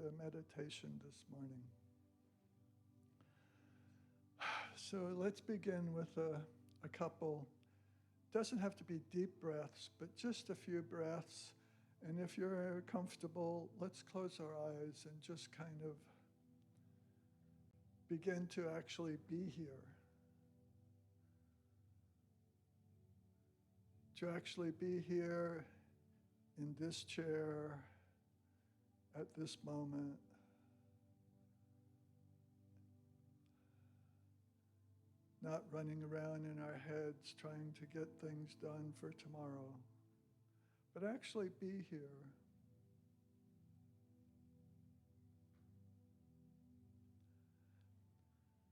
the meditation this morning. So let's begin with a couple. Doesn't have to be deep breaths, but just a few breaths. And if you're comfortable, let's close our eyes and just kind of begin to actually be here. To actually be here in this chair at this moment. Not running around in our heads trying to get things done for tomorrow, but actually be here.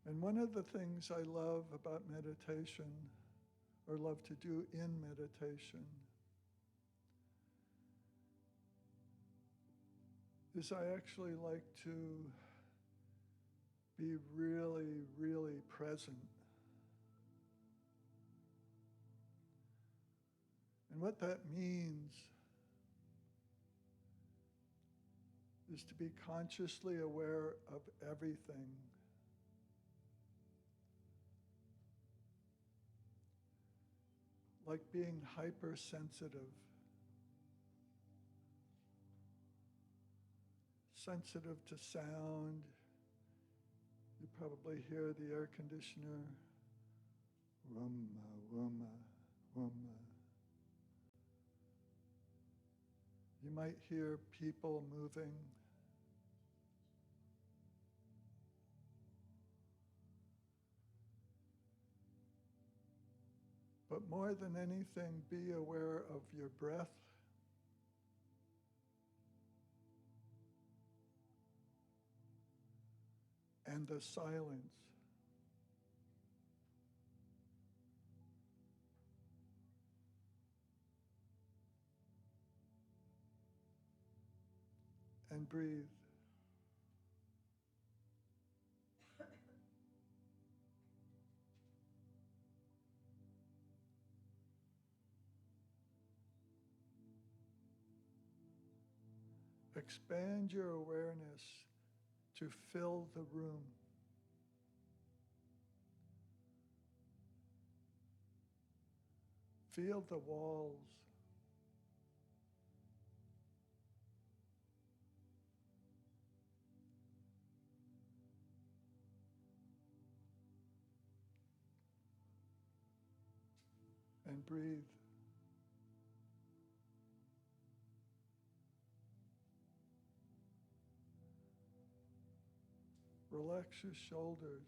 And one of the things I love about meditation, or love to do in meditation, is I actually like to be really, really present. And what that means is to be consciously aware of everything. Like being hypersensitive. Sensitive to sound. You probably hear the air conditioner. Wumma, wumma, wumma. You might hear people moving. But more than anything, be aware of your breath. And the silence. And breathe. Expand your awareness to fill the room. Feel the walls. And breathe. Relax your shoulders.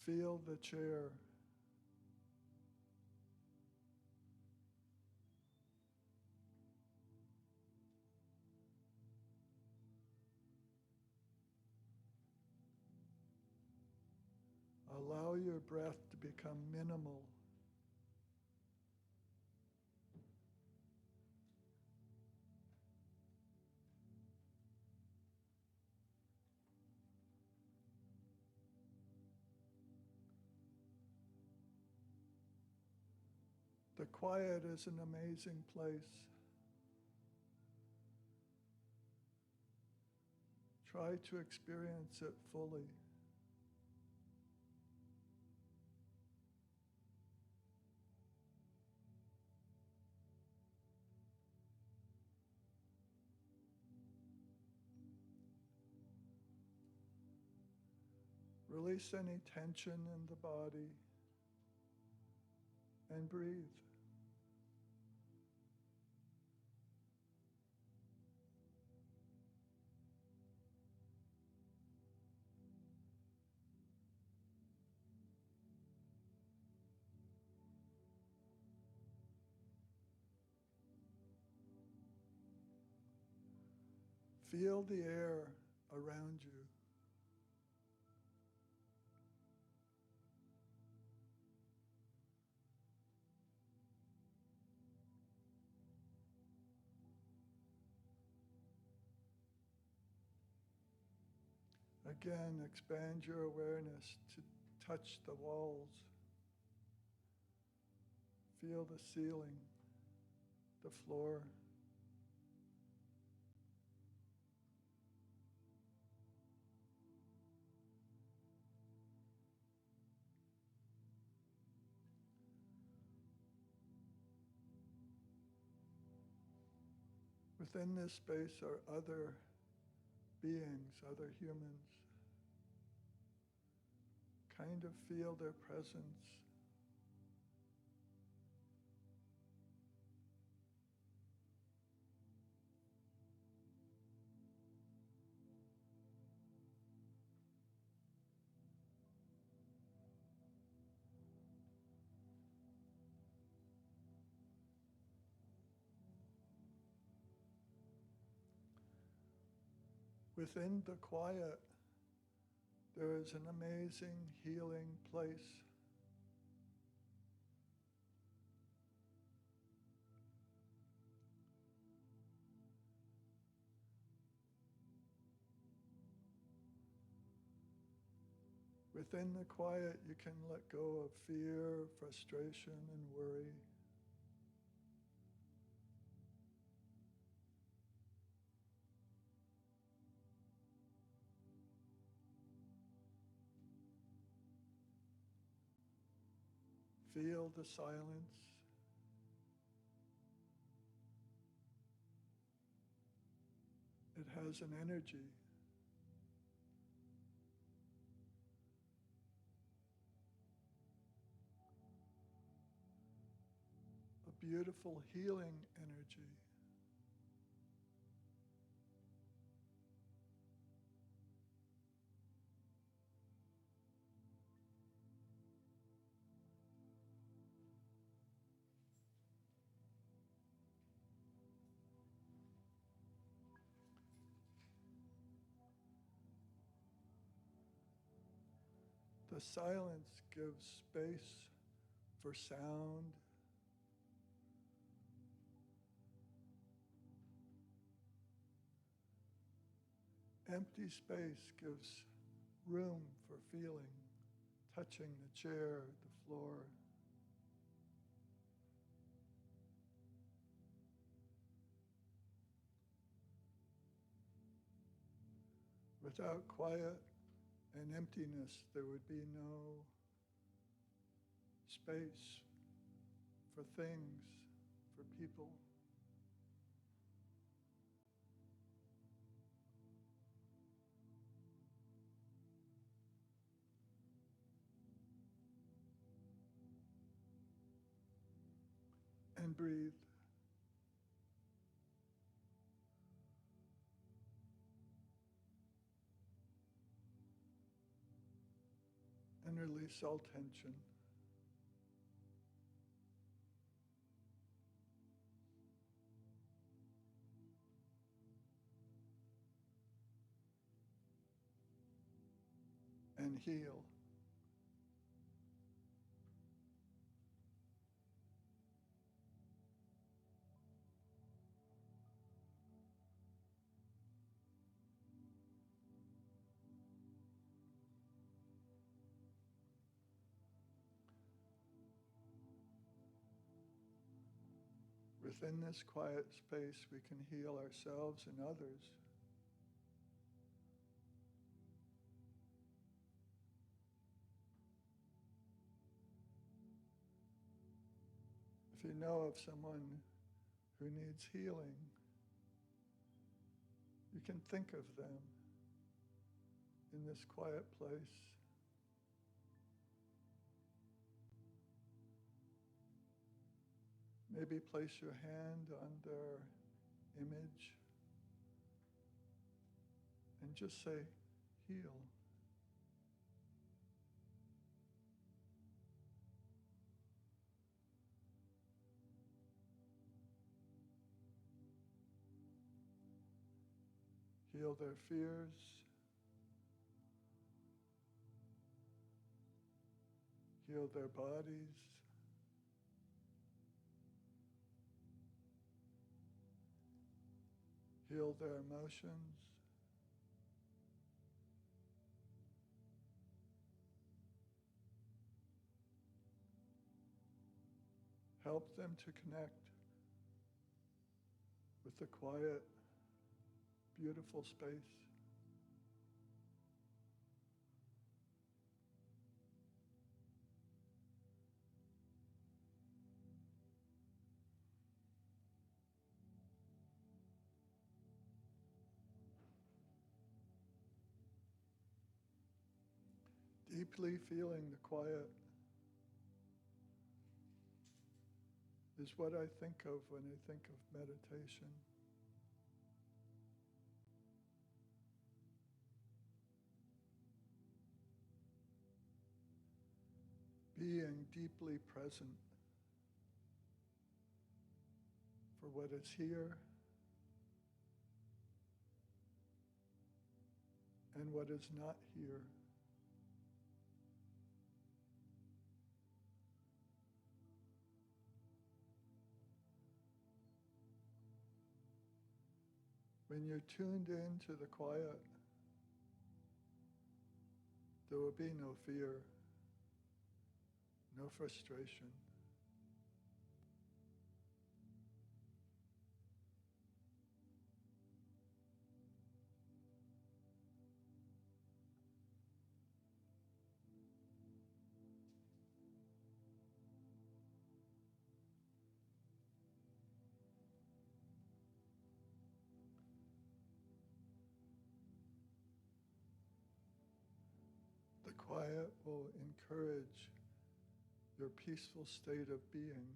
Feel the chair. Allow your breath to become minimal. The quiet is an amazing place. Try to experience it fully. Release any tension in the body and breathe. Feel the air around you. Again, expand your awareness to touch the walls. Feel the ceiling, the floor. Within this space are other beings, other humans. Kind of feel their presence. Within the quiet, there is an amazing healing place. Within the quiet, you can let go of fear, frustration, and worry. Feel the silence. It has an energy. A beautiful healing energy. The silence gives space for sound. Empty space gives room for feeling, touching the chair, the floor. Without quiet and emptiness, there would be no space for things, for people. And breathe. And release all tension. And heal. Within this quiet space, we can heal ourselves and others. If you know of someone who needs healing, you can think of them in this quiet place. Maybe place your hand on their image and just say, heal. Heal their fears. Heal their bodies. Heal their emotions. help them to connect with the quiet, beautiful space. Deeply feeling the quiet is what I think of when I think of meditation. Being deeply present for what is here and what is not here. When you're tuned into the quiet, there will be no fear, no frustration. The quiet will encourage your peaceful state of being.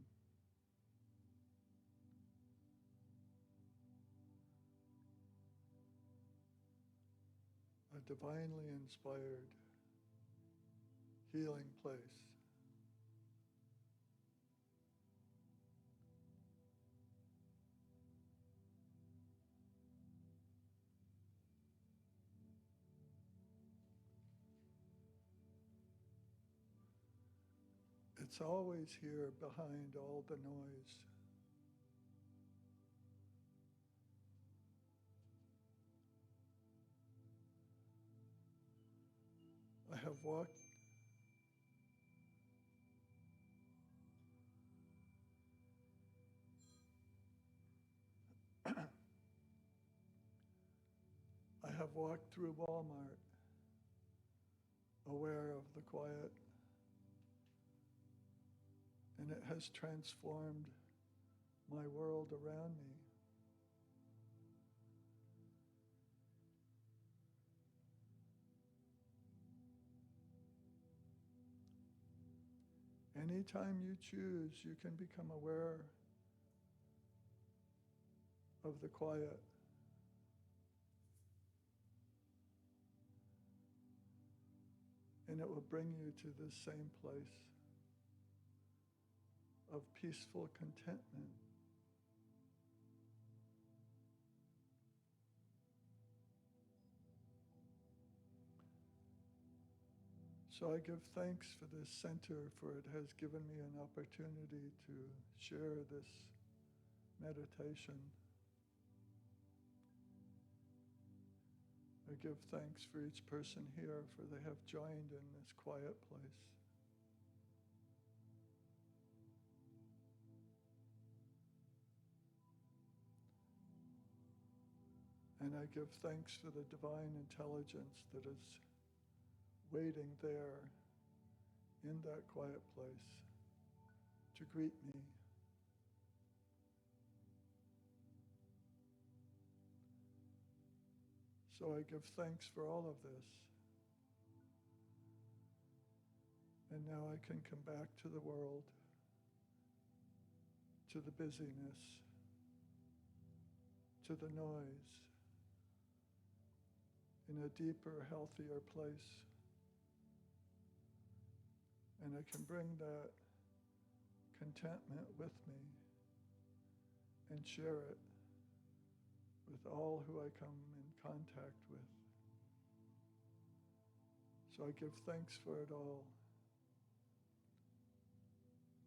A divinely inspired, healing place. It's always here behind all the noise. I have walked I have walked through Walmart, aware of the quiet, and it has transformed my world around me. Anytime you choose, you can become aware of the quiet. And it will bring you to this same place of peaceful contentment. So I give thanks for this center, for it has given me an opportunity to share this meditation. I give thanks for each person here, for they have joined in this quiet place. And I give thanks for the divine intelligence that is waiting there in that quiet place to greet me. So I give thanks for all of this. And now I can come back to the world, to the busyness, to the noise, in a deeper, healthier place. And I can bring that contentment with me and share it with all who I come in contact with. So I give thanks for it all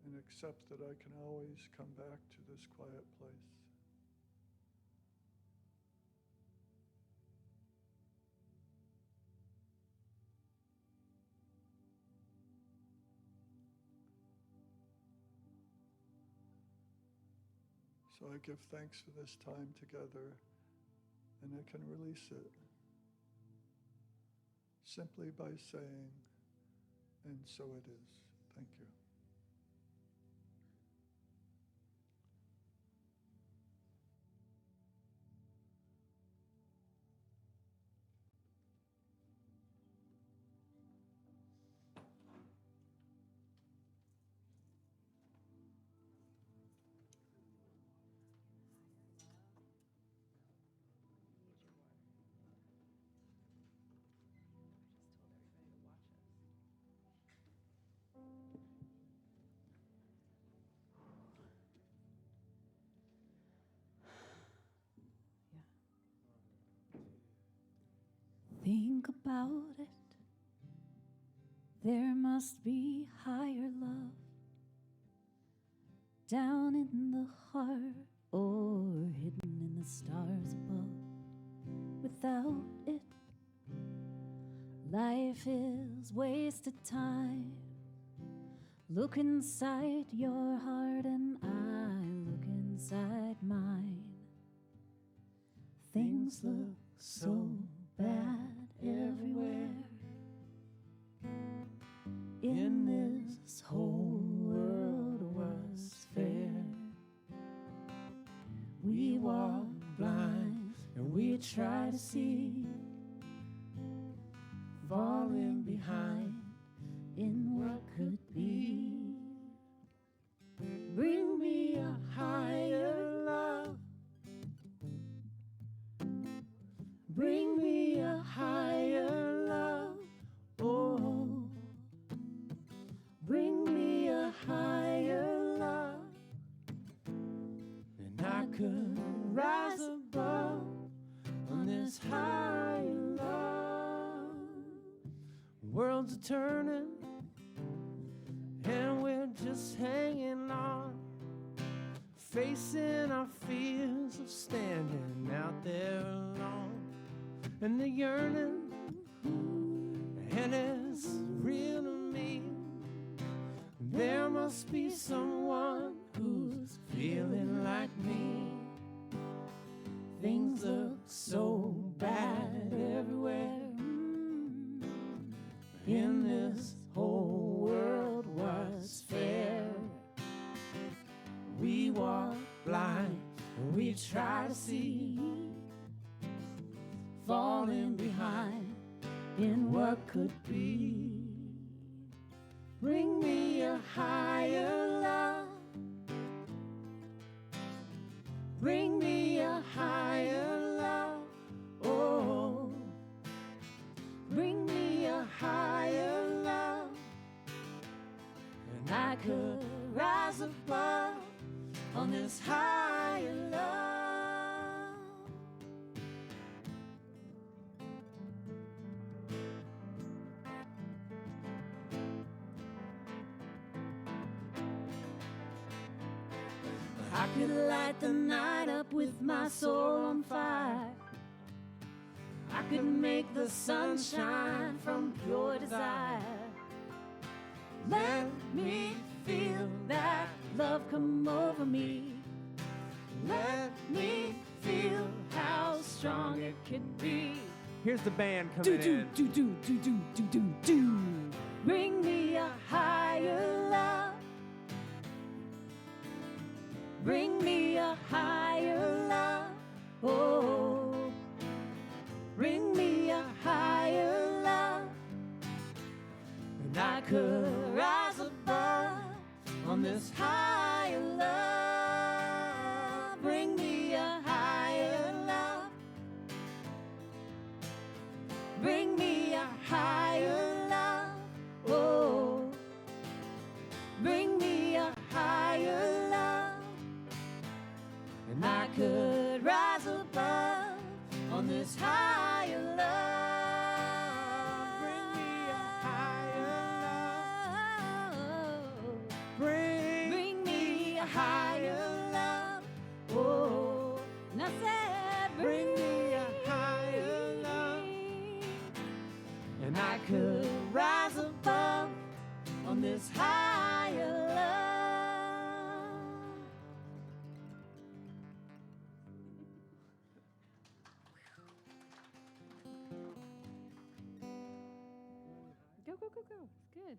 and accept that I can always come back to this quiet place. So I give thanks for this time together, and I can release it simply by saying, and so it is. Thank you. Think about it. There must be higher love down in the heart or hidden in the stars above. Without it, life is wasted time. Look inside your heart and I look inside mine. Things look so bad everywhere. In this whole world was fair. We walk blind and we try to see, falling behind in what could be. Bring me a higher love. Bring me a higher love. Oh, bring me a higher love. And I could rise above on this higher love. Worlds are turning and we're just hanging on, facing our fears of standing out there alone. And the yearning, and it's real to me. There must be someone who's feeling like me. Things look so bad everywhere. In this whole world was fair. We walk blind and we try to see, falling behind in what could be. Bring me a higher love. Bring me a higher love. Oh, bring me a higher love. And I could rise above on this higher love. I could light the night up with my soul on fire. I could make the sun shine from pure desire. Let me feel that love come over me. Let me feel how strong it could be. Here's the band coming in. Do. Bring me a higher love. Bring me a higher love. Oh, bring me a higher love. And I could rise above on this higher love. Bring me a higher love. Bring me a higher love. Oh, bring me a higher love. And I could rise above on this higher love. Bring me a higher love. Bring me a higher love. Oh, and I said, bring me a higher love. And I could rise above on this higher love. go. It's good.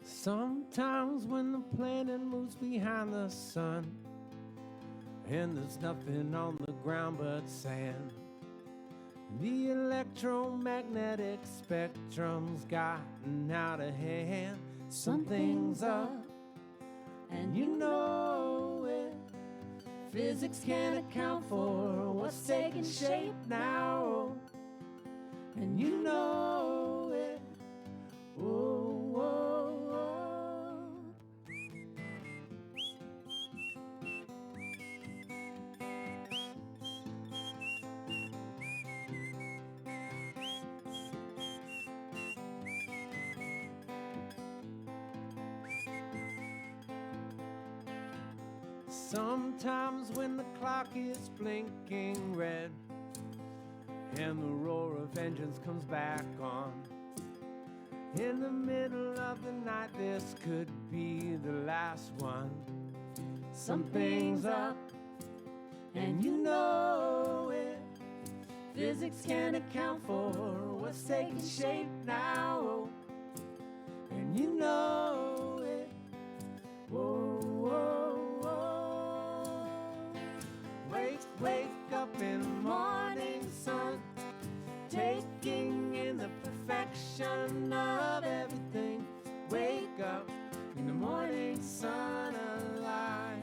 Sometimes when the planet moves behind the sun and there's nothing on the ground but sand, the electromagnetic spectrum's gotten out of hand. Something's up, and you know it. Physics can't account for what's taking shape now, and you know it. Oh, oh, oh. Sometimes when the clock is blinking red and the roar of engines comes back on, in the middle of the night this could be the last one. Something's up, and you know it. Physics can't account for what's taking shape now, and you know it. Whoa, whoa, whoa. Wake, wake up in the morning sun, taking in the perfection of everything. Wake up in the morning sun alive.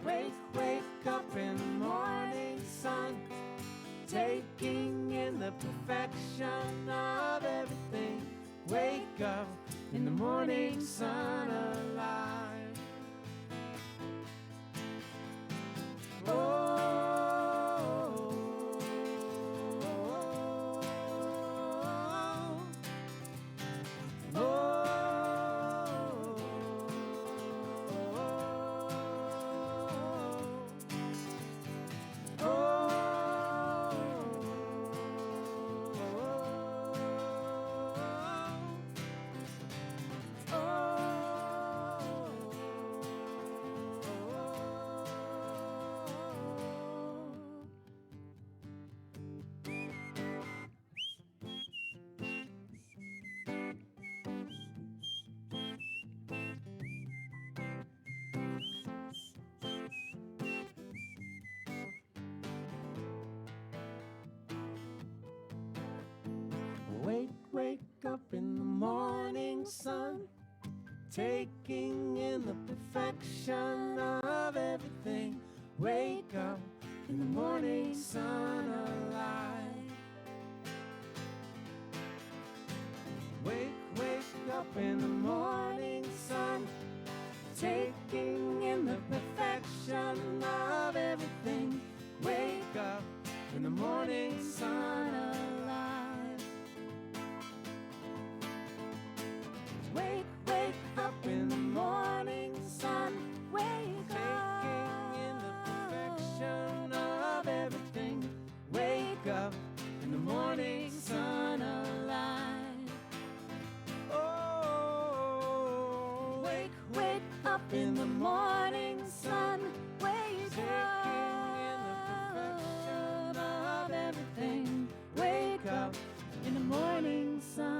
Thank you. Wake, wake up in the morning sun, taking in the perfection of everything. Wake up in the morning sun alive. Wake, wake up in the morning sun, taking in the perfection of everything. Wake up in the morning sun alive. Wake, wake up in the morning sun, taking in the perfection of everything. Wake up in the morning sun alive. Wake, wake up in the morning sun. Wake up. Taking in the perfection of everything. Wake up in the morning sun alive. Oh, wake, wake up in the morning sun. Wake up. Taking in the perfection of everything. Wake up in the morning sun.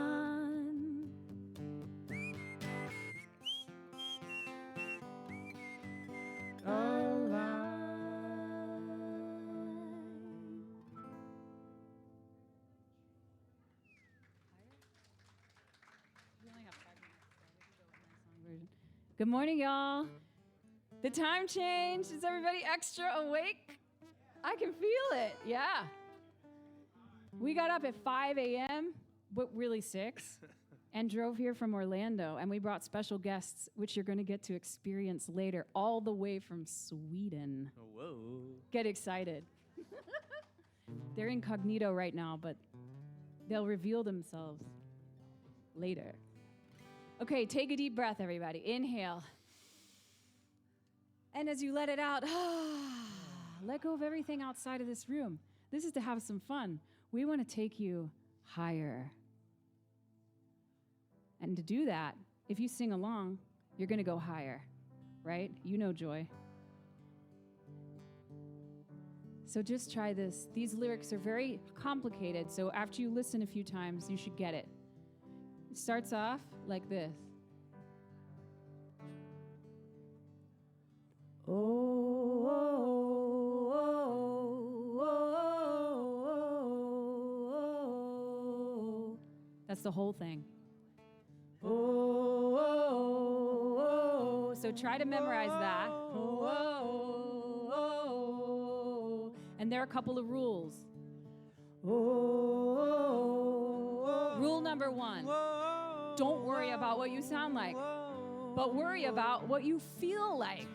Good morning, y'all. The time changed. Is everybody extra awake? I can feel it. Yeah. We got up at 5 a.m., but really 6, and drove here from Orlando. And we brought special guests, which you're going to get to experience later, all the way from Sweden. Whoa. Get excited. They're incognito right now, but they'll reveal themselves later. Okay, take a deep breath, everybody. Inhale. And as you let it out, let go of everything outside of this room. This is to have some fun. We want to take you higher. And to do that, if you sing along, you're going to go higher, right? You know joy. So just try this. These lyrics are very complicated, so after you listen a few times, you should get it. It starts off like this. Oh, oh, oh, oh. That's the whole thing. Oh, oh, oh. So try to memorize that. Oh, oh, oh. And there are a couple of rules. Rule number 1, don't worry about what you sound like, but worry about what you feel like.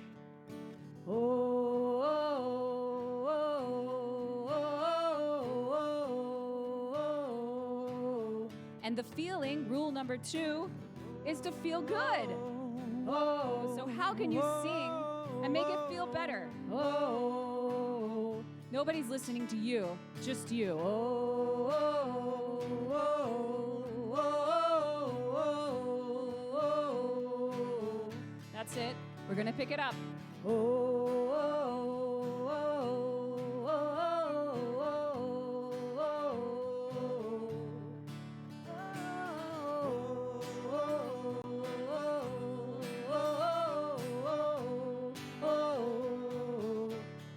And the feeling, rule number 2, is to feel good. So how can you sing and make it feel better? Nobody's listening to you, just you. That's it. We're gonna pick it up.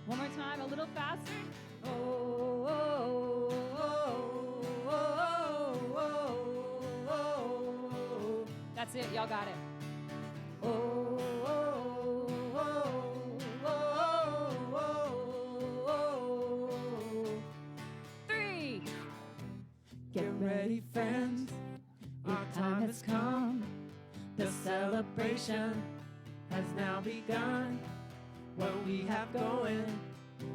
One more time, a little faster. That's it, y'all got it. 3. Get ready, friends. Our time has come. The celebration has now begun. What we have going,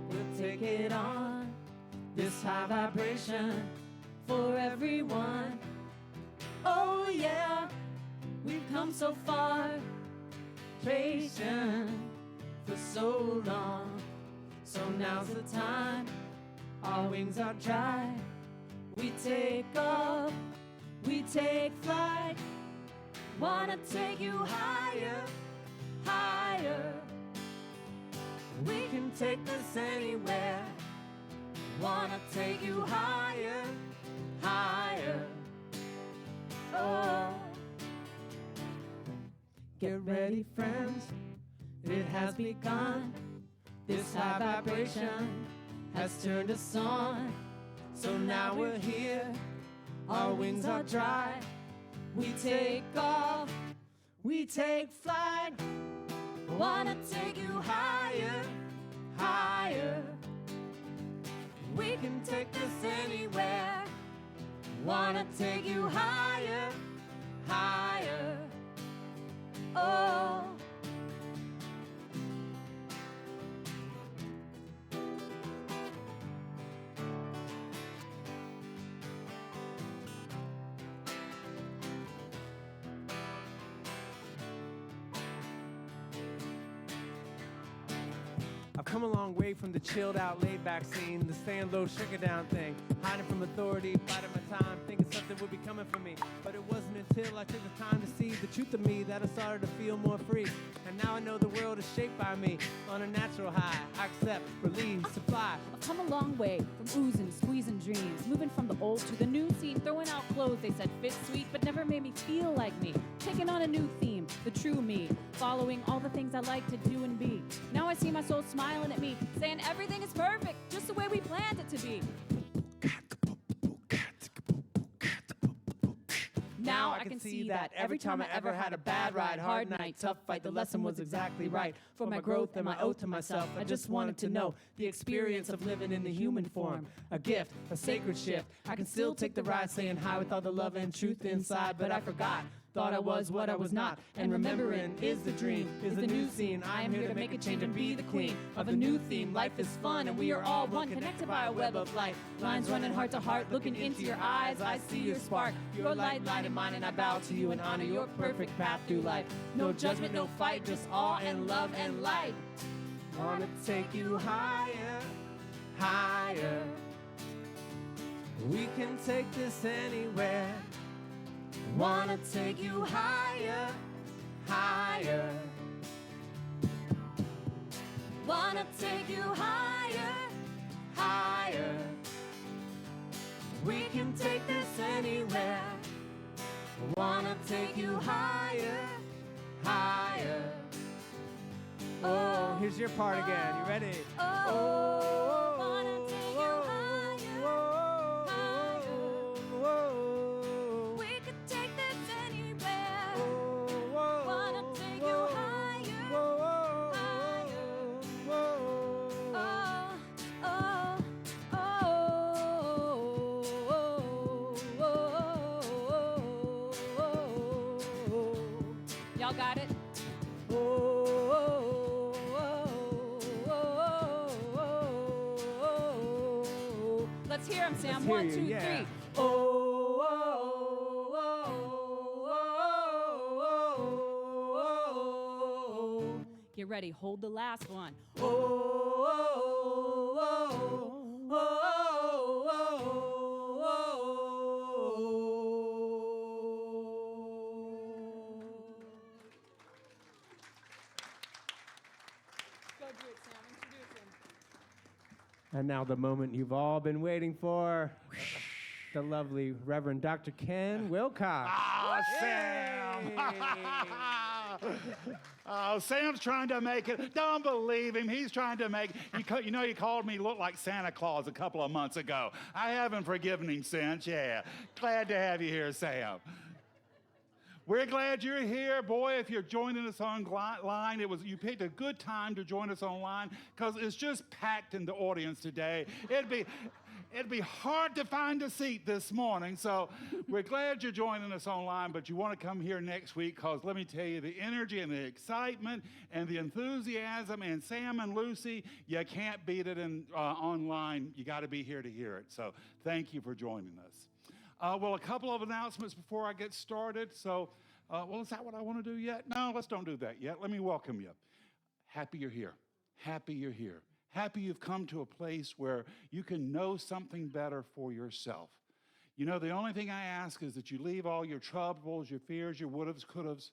we'll take it on. This high vibration for everyone. Oh yeah, we've come so far. Patient for so long. So now's the time. Our wings are dry. We take off. We take flight. Wanna take you higher, higher. We can take this anywhere. Wanna take you higher, higher. Oh. Get ready, friends. It has begun. This high vibration has turned us on. So now we're here. Our wings are dry. We take off. We take flight. Wanna take you higher, higher. We can take this anywhere. Wanna take you higher, higher. Oh. I've come a long way from the chilled out, laid back scene, the stand low, shake it down thing, hiding from authority, biding my time, thinking something would be coming for me. But it wasn't until I took the time to see the truth of me that I started to feel more free. And now I know the world is shaped by me. On a natural high, I accept, release, supply. I've come a long way from oozing, squeezing dreams, moving from the old to the new scene, throwing out clothes they said fit sweet, but never made me feel like me. Taking on a new theme, the true me, following all the things I like to do and be. Now I see my soul smiling at me, saying everything is perfect, just the way we planned it to be. Now I can see that every time I ever had a bad ride, hard night, tough fight, the lesson was exactly right. For my growth and my oath to myself, I just wanted to know the experience of living in the human form. A gift, a sacred shift. I can still take the ride, saying hi with all the love and truth inside, but I forgot Thought I was what I was not, and remembering is the dream, is the new scene. I am here to make a change and be the queen of a new theme. Life is fun, and we are all one, connected by a web of light. Lines running heart to heart, looking into your eyes. I see your spark, your light, light in mine, and I bow to you and honor your perfect path through life. No judgment, no fight, just awe and love and light. Wanna take you higher, higher. We can take this anywhere. Wanna take you higher, higher. Wanna take you higher, Higher. We can take this anywhere. Wanna take you higher, higher. Oh, here's your part again. You ready? oh, wanna take you higher, higher. We could take this anywhere. Wanna take you higher, higher. Y'all got it? Let's hear 'em, Sam. Let's hear 1, you, 2, yeah. 3. Get ready. Hold the last one. Go do it, Sam. Introduce him. And now the moment you've all been waiting for. The lovely Reverend Dr. Ken Wilcox. Oh, Sam! Oh, Sam's trying to make it. Don't believe him. He's trying to make it. You know, he called me look like Santa Claus a couple of months ago. I haven't forgiven him since. Yeah. Glad to have you here, Sam. We're glad you're here. Boy, if you're joining us online, you picked a good time to join us online because it's just packed in the audience today. It'd be hard to find a seat this morning, so we're glad you're joining us online, but you want to come here next week because let me tell you, the energy and the excitement and the enthusiasm and Sam and Lucy, you can't beat it online. You got to be here to hear it, so thank you for joining us. Well, a couple of announcements before I get started. So, is that what I want to do yet? No, let's don't do that yet. Let me welcome you. Happy you're here. Happy you're here. Happy you've come to a place where you can know something better for yourself. You know, the only thing I ask is that you leave all your troubles, your fears, your would'ves, could'ves,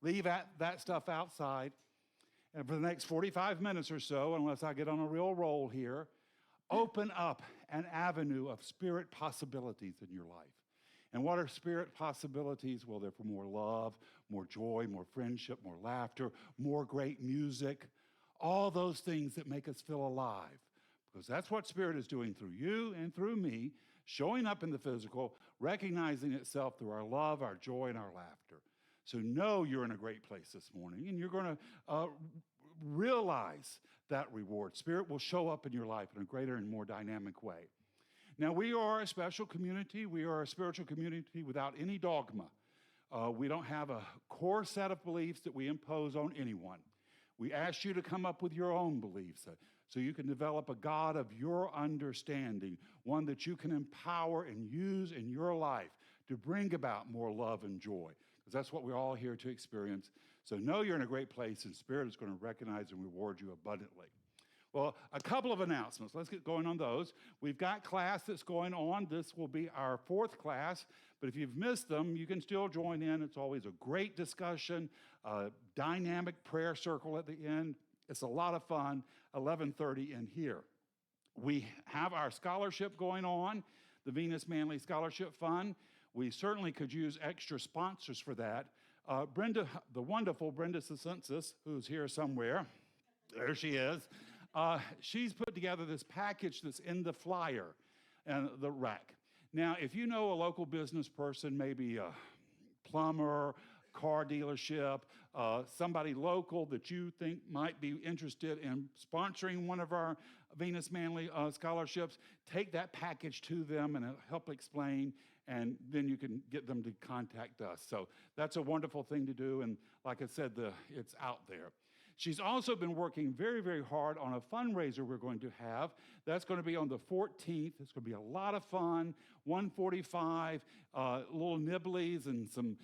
leave that stuff outside. And for the next 45 minutes or so, unless I get on a real roll here, open up an avenue of spirit possibilities in your life. And what are spirit possibilities? Well, they're for more love, more joy, more friendship, more laughter, more great music, all those things that make us feel alive. Because that's what spirit is doing through you and through me, showing up in the physical, recognizing itself through our love, our joy, and our laughter. So know you're in a great place this morning, and you're going to realize that reward. Spirit will show up in your life in a greater and more dynamic way. Now, we are a special community. We are a spiritual community without any dogma. We don't have a core set of beliefs that we impose on anyone. We ask you to come up with your own beliefs so you can develop a God of your understanding, one that you can empower and use in your life to bring about more love and joy, because that's what we're all here to experience. So know you're in a great place, and Spirit is going to recognize and reward you abundantly. Well, a couple of announcements. Let's get going on those. We've got class that's going on. This will be our 4th class, but if you've missed them, you can still join in. It's always a great discussion, a dynamic prayer circle at the end. It's a lot of fun, 11:30 in here. We have our scholarship going on, the Venus Manley Scholarship Fund. We certainly could use extra sponsors for that. Brenda, the wonderful Brenda Sacensis, who's here somewhere, there she is, she's put together this package that's in the flyer and the rack. Now, if you know a local business person, maybe a plumber, car dealership, somebody local that you think might be interested in sponsoring one of our Venus Manley scholarships, take that package to them and it'll help explain and then you can get them to contact us. So that's a wonderful thing to do, and like I said, it's out there. She's also been working very, very hard on a fundraiser we're going to have. That's going to be on the 14th. It's going to be a lot of fun, 1:45, little nibblies and some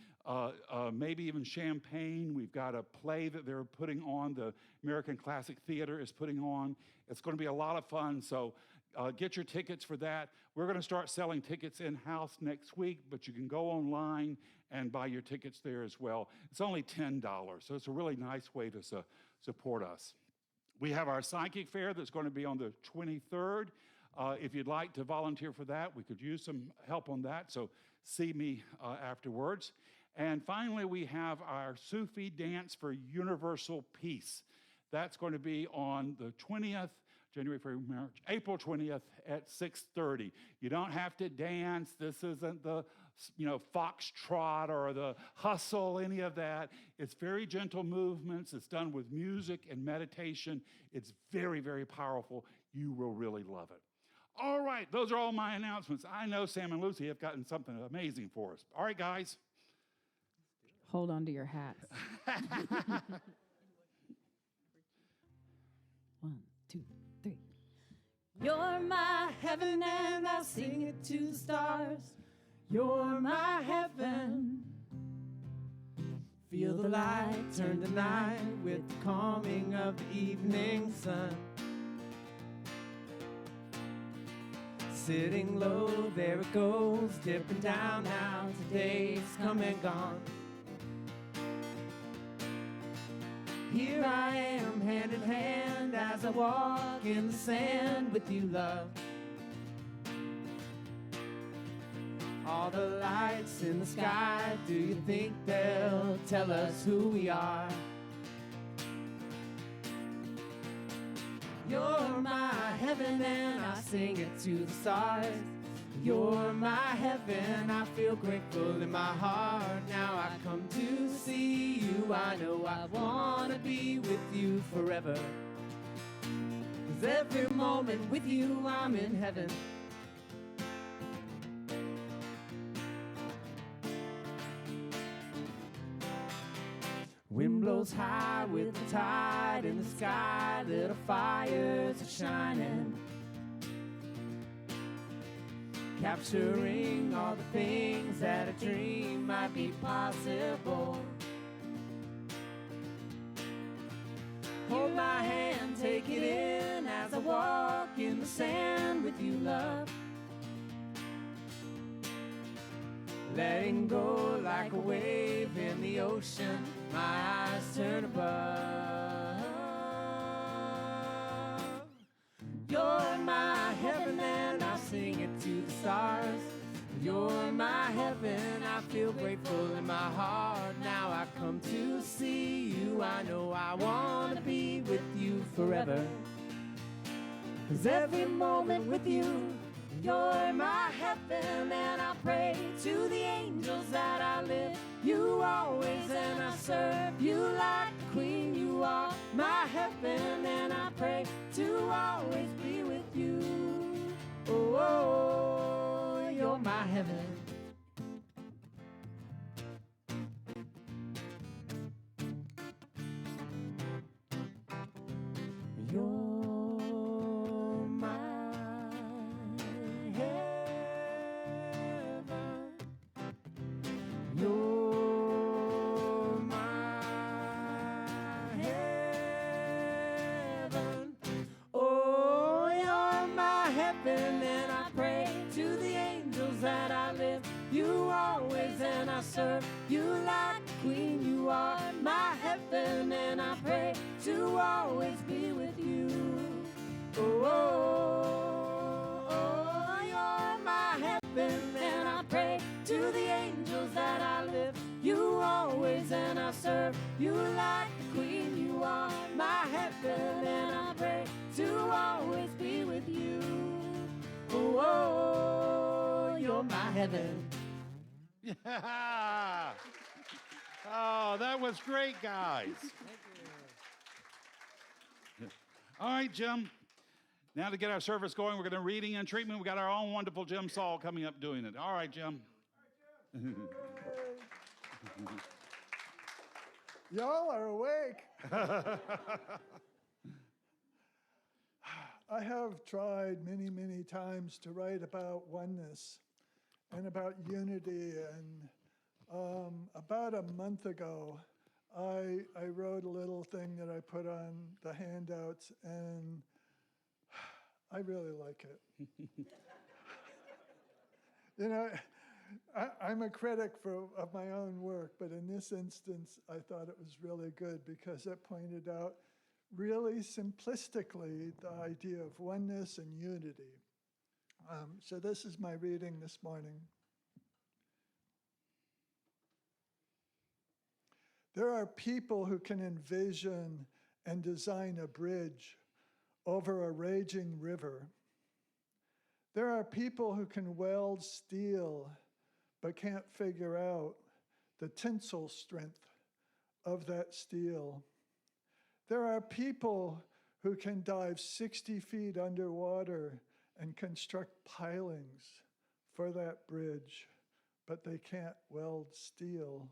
maybe even champagne. We've got a play that they're putting on, the American Classic Theater is putting on. It's going to be a lot of fun, so get your tickets for that. We're going to start selling tickets in-house next week, but you can go online and buy your tickets there as well. It's only $10, so it's a really nice way to support us. We have our psychic fair that's going to be on the 23rd. If you'd like to volunteer for that, we could use some help on that, so see me afterwards. And finally, we have our Sufi Dance for Universal Peace. That's going to be on the 20th, January, February, March, April 20th at 6:30. You don't have to dance. This isn't the foxtrot or the hustle, any of that. It's very gentle movements. It's done with music and meditation. It's very, very powerful. You will really love it. All right, those are all my announcements. I know Sam and Lucy have gotten something amazing for us. All right, guys. Hold on to your hats. 1, 2, 3. You're my heaven and I'll sing it to the stars. You're my heaven. Feel the light turn to night with the calming of the evening sun. Sitting low, there it goes, dipping down now. Today's come and gone. Here I am, hand in hand, as I walk in the sand with you, love. All the lights in the sky, do you think they'll tell us who we are? You're my heaven and I sing it to the stars. You're my heaven, I feel grateful in my heart. Now I come to see you, I know I wanna be with you forever. 'Cause every moment with you I'm in heaven. Wind blows high with the tide in the sky, little fires are shining, capturing all the things that a dream might be possible. Hold my hand, take it in as I walk in the sand with you, love. Letting go like a wave in the ocean, my eyes turn above. You're my heaven and I sing it to the stars. You're my heaven, I feel grateful in my heart. Now I come to see you, I know I wanna be with you forever. 'Cause every moment with you, you're my heaven, and I pray to the angels that I live you always, and I serve you like a queen. You are my heaven, and I pray to always be with you. Oh, oh, oh, you're my heaven. You're my heaven. You're my heaven. Oh, you're my heaven, and I pray to the angels that I live you always, and I serve you like a queen. You are my heaven, and I pray to always be with you. Oh, oh, oh, you're my heaven, and I pray to the angels that I live you always, and I serve you like a queen. You are my heaven, and I pray to always be with you. Oh, oh, oh, you're my heaven. Yeah. Oh, that was great, guys. All right, Jim. Now to get our service going, we're going to reading and treatment. We got our own wonderful Jim Saul coming up doing it. All right, Jim. Y'all are awake. I have tried many, many times to write about oneness and about unity. And about a month ago, I wrote a little thing that I put on the handouts, and I really like it. You know, I'm a critic of my own work, but in this instance, I thought it was really good because it pointed out really simplistically the idea of oneness and unity. So this is my reading this morning. There are people who can envision and design a bridge over a raging river. There are people who can weld steel but can't figure out the tensile strength of that steel. There are people who can dive 60 feet underwater and construct pilings for that bridge, but they can't weld steel.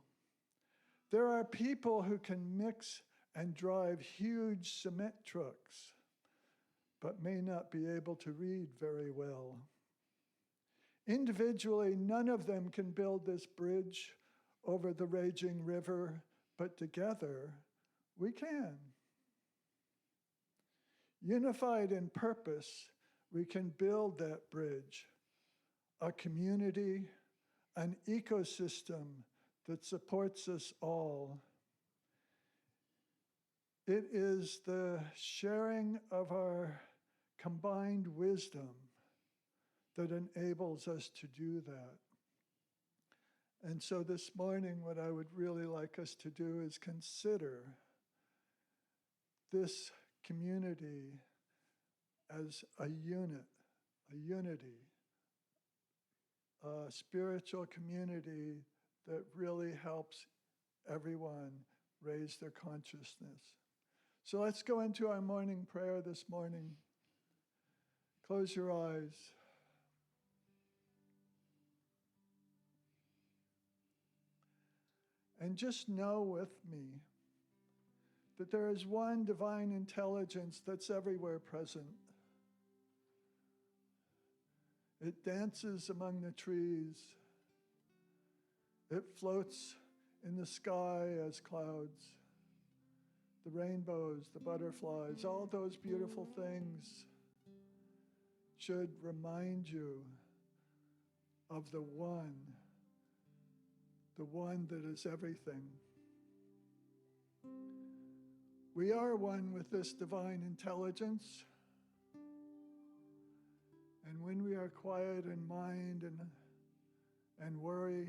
There are people who can mix and drive huge cement trucks, but may not be able to read very well. Individually, none of them can build this bridge over the raging river, but together, we can. Unified in purpose, we can build that bridge, a community, an ecosystem that supports us all. It is the sharing of our combined wisdom that enables us to do that. And so this morning, what I would really like us to do is consider this community as a unit, a unity, a spiritual community that really helps everyone raise their consciousness. So let's go into our morning prayer this morning. Close your eyes. And just know with me that there is one divine intelligence that's everywhere present. It dances among the trees. It floats in the sky as clouds. The rainbows, the butterflies, all those beautiful things should remind you of the one that is everything. We are one with this divine intelligence. And when we are quiet in mind and worry,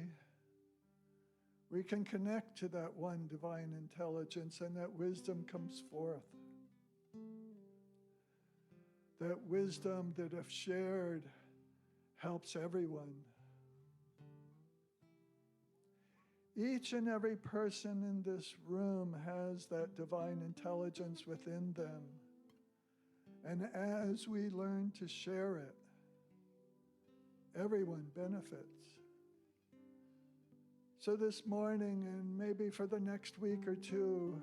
we can connect to that one divine intelligence, and that wisdom comes forth. That wisdom that, if shared, helps everyone. Each and every person in this room has that divine intelligence within them. And as we learn to share it, everyone benefits. So this morning, and maybe for the next week or two,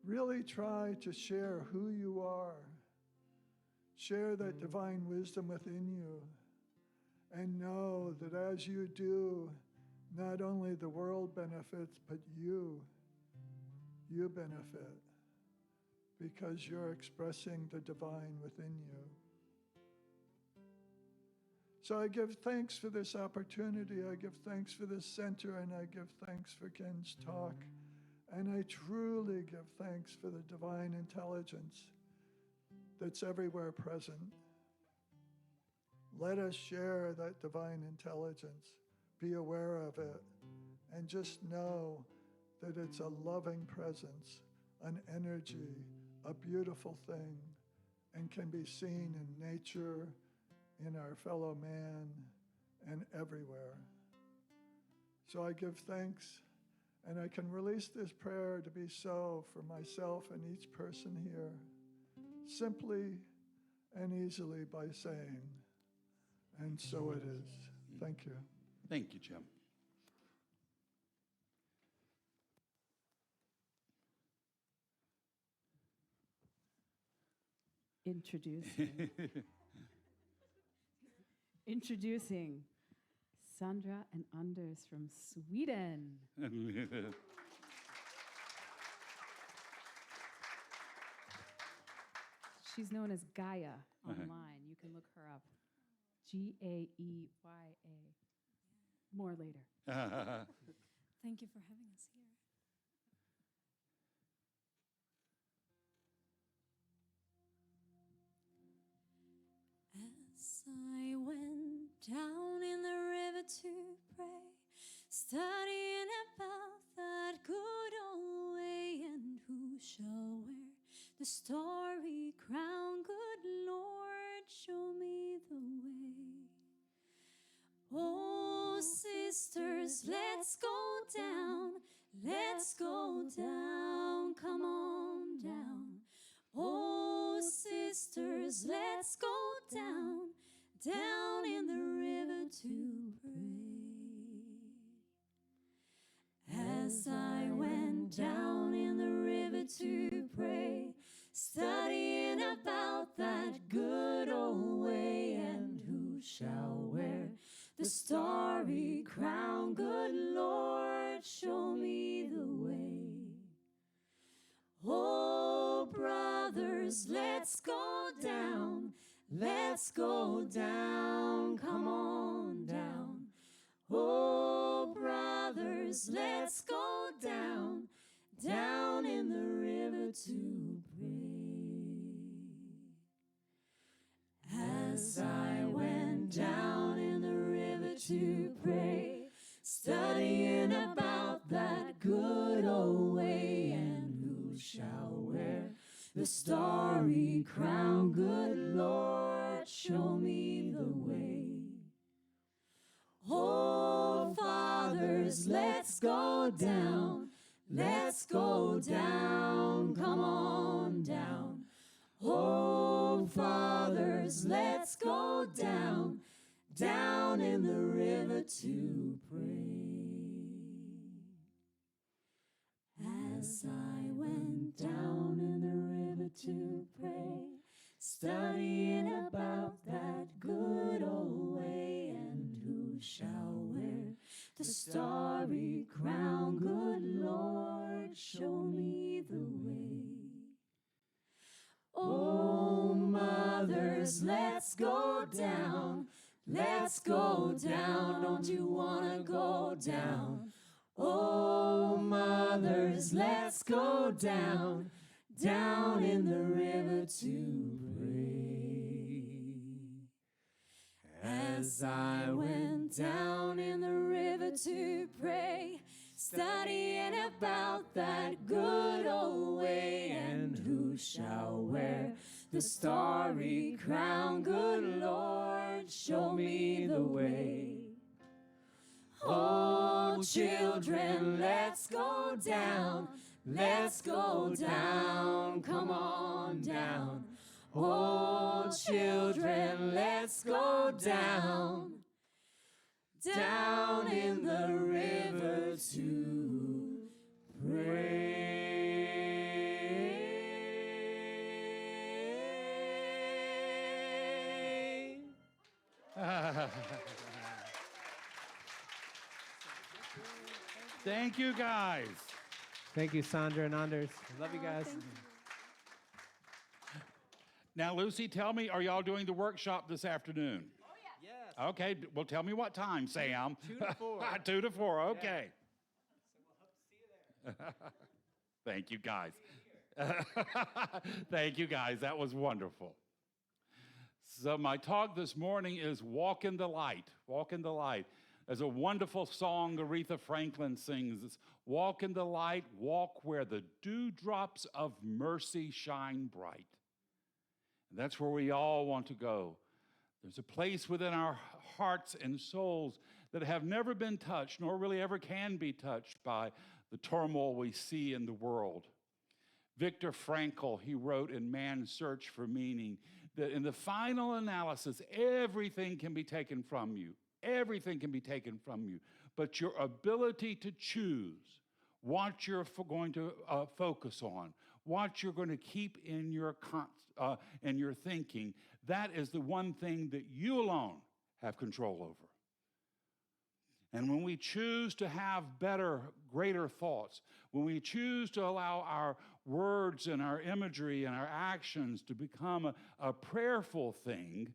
really try to share who you are. Share that divine wisdom within you. And know that as you do, not only the world benefits, but you benefit because you're expressing the divine within you. So I give thanks for this opportunity. I give thanks for this center, and I give thanks for Ken's talk. And I truly give thanks for the divine intelligence that's everywhere present. Let us share that divine intelligence. Be aware of it, and just know that it's a loving presence, an energy, a beautiful thing, and can be seen in nature, in our fellow man, and everywhere. So I give thanks, and I can release this prayer to be so for myself and each person here, simply and easily by saying, and so it is. Thank you. Thank you, Jim. Introducing Sandra and Anders from Sweden. She's known as Gaia online. You can look her up. Gaeya. More later. Thank you for having us here. As I went down in the river to pray, studying about that good old way, and who shall wear the starry crown? Good Lord, show me the way. Oh, sisters, let's go down. Let's go down. Come on down. Oh, sisters, let's go down. Down in the river to pray. As I went down in the river to pray, studying about that good old way, and who shall wear the starry crown? Good Lord, show me the way. Oh, brothers, let's go down. Let's go down. Come on down. Oh, brothers, let's go down. Down in the river to pray. As I went down in the river to pray, studying about that good old way, and who shall wear the starry crown? Good Lord, show me the way. Oh, fathers, let's go down. Let's go down. Come on down. Oh, fathers, let's go down. Down in the river to pray. As I went down in the river to pray, studying about that good old way, and who shall wear the starry crown? Good Lord, show me the way. Oh, mothers, let's go down. Let's go down. Don't you want to go down? Oh, mothers, let's go down. Down in the river to pray. As I went down in the river to pray, studying about that good old way, and who shall wear the starry crown? Good Lord, show me the way. Oh, children, let's go down. Let's go down. Come on down. Oh, children, let's go down. Down in the river to pray. Thank you, guys. Thank you, Sandra and Anders. Love you guys. Now, Lucy, tell me, are y'all doing the workshop this afternoon? Yes. Okay, well, tell me what time, Sam. 2 to 4. 2 to 4, okay. So we'll hope to see you there. Thank you, guys. Thank you, guys. That was wonderful. So my talk this morning is Walk in the Light. Walk in the Light. There's a wonderful song Aretha Franklin sings. It's walk in the light, walk where the dewdrops of mercy shine bright. And that's where we all want to go. There's a place within our hearts and souls that have never been touched, nor really ever can be touched by the turmoil we see in the world. Viktor Frankl, he wrote in Man's Search for Meaning that in the final analysis, everything can be taken from you. Everything can be taken from you. But your ability to choose what you're going to focus on, what you're going to keep in your thinking, that is the one thing that you alone have control over. And when we choose to have better, greater thoughts, when we choose to allow our words and our imagery and our actions to become a prayerful thing,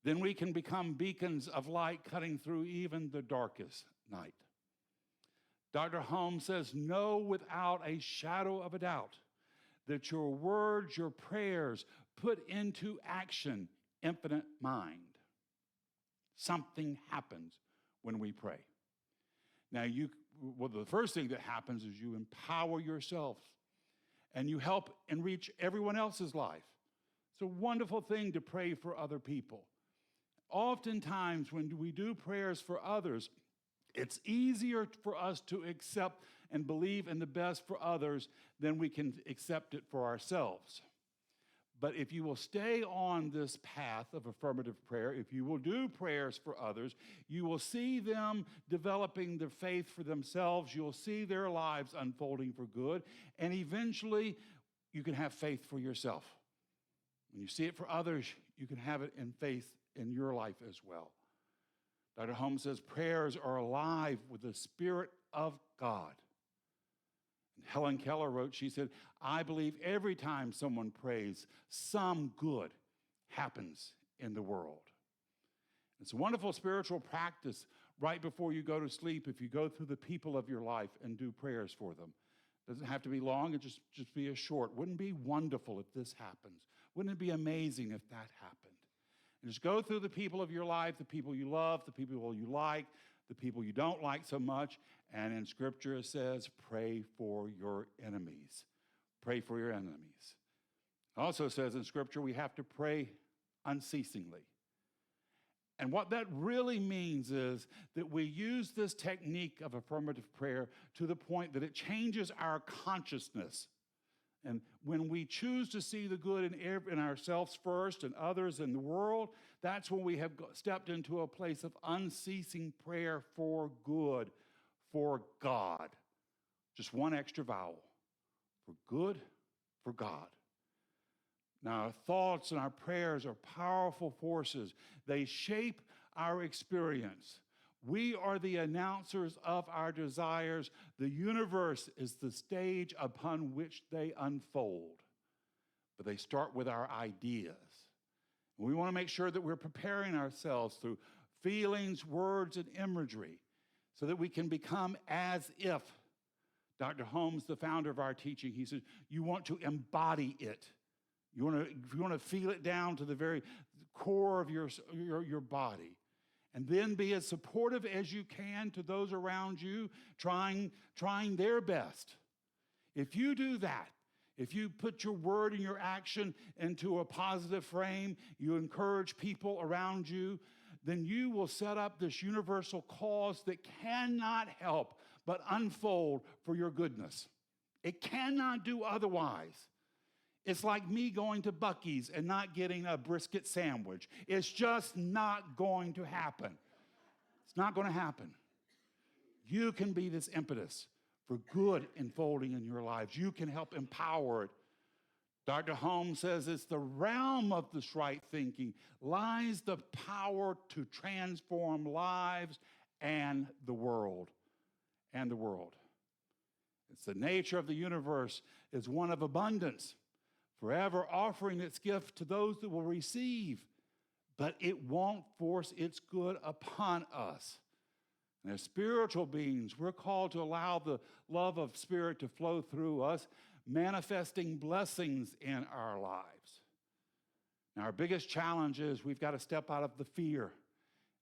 then we can become beacons of light cutting through even the darkest night. Dr. Holmes says, know without a shadow of a doubt that your words, your prayers, put into action infinite mind. Something happens when we pray. Now, the first thing that happens is you empower yourself and you help enrich everyone else's life. It's a wonderful thing to pray for other people. Oftentimes, when we do prayers for others, it's easier for us to accept and believe in the best for others than we can accept it for ourselves. But if you will stay on this path of affirmative prayer, if you will do prayers for others, you will see them developing their faith for themselves. You'll see their lives unfolding for good. And eventually, you can have faith for yourself. When you see it for others, you can have it in faith in your life as well. Dr. Holmes says prayers are alive with the Spirit of God. Helen Keller wrote, she said, I believe every time someone prays, some good happens in the world. It's a wonderful spiritual practice right before you go to sleep if you go through the people of your life and do prayers for them. It doesn't have to be long, it just be a short. Wouldn't it be wonderful if this happens? Wouldn't it be amazing if that happened? And just go through the people of your life, the people you love, the people you like, the people you don't like so much. And in Scripture it says, pray for your enemies. Pray for your enemies. It also says in Scripture we have to pray unceasingly. And what that really means is that we use this technique of affirmative prayer to the point that it changes our consciousness. And when we choose to see the good in ourselves first and others in the world, that's when we have stepped into a place of unceasing prayer for good, for God. Just one extra vowel. For good, for God. Now, our thoughts and our prayers are powerful forces. They shape our experience. We are the announcers of our desires. The universe is the stage upon which they unfold. But they start with our ideas. We want to make sure that we're preparing ourselves through feelings, words, and imagery so that we can become as if. Dr. Holmes, the founder of our teaching, he said, you want to embody it. You want to feel it down to the very core of your body. And then be as supportive as you can to those around you, trying their best. If you do that, if you put your word and your action into a positive frame, you encourage people around you, then you will set up this universal cause that cannot help but unfold for your goodness. It cannot do otherwise. It's like me going to Buc-ee's and not getting a brisket sandwich. It's just not going to happen. It's not going to happen. You can be this impetus for good unfolding in your lives. You can help empower it. Dr. Holmes says it's the realm of this right thinking lies the power to transform lives and the world. And the world. It's the nature of the universe is one of abundance, forever offering its gift to those that will receive, but it won't force its good upon us. And as spiritual beings, we're called to allow the love of Spirit to flow through us, manifesting blessings in our lives. Now, our biggest challenge is we've got to step out of the fear.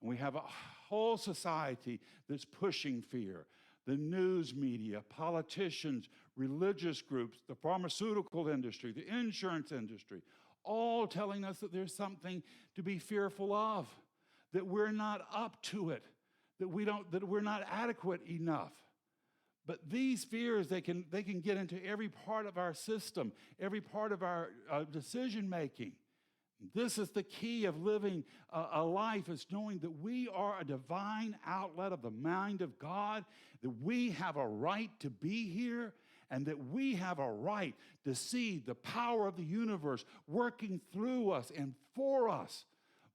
And we have a whole society that's pushing fear. The news media, politicians, religious groups, the pharmaceutical industry, the insurance industry, all telling us that there's something to be fearful of, that we're not up to it, that we're not adequate enough. But these fears, they can get into every part of our system, every part of our decision making. This is the key of living a life, is knowing that we are a divine outlet of the mind of God, that we have a right to be here, and that we have a right to see the power of the universe working through us and for us,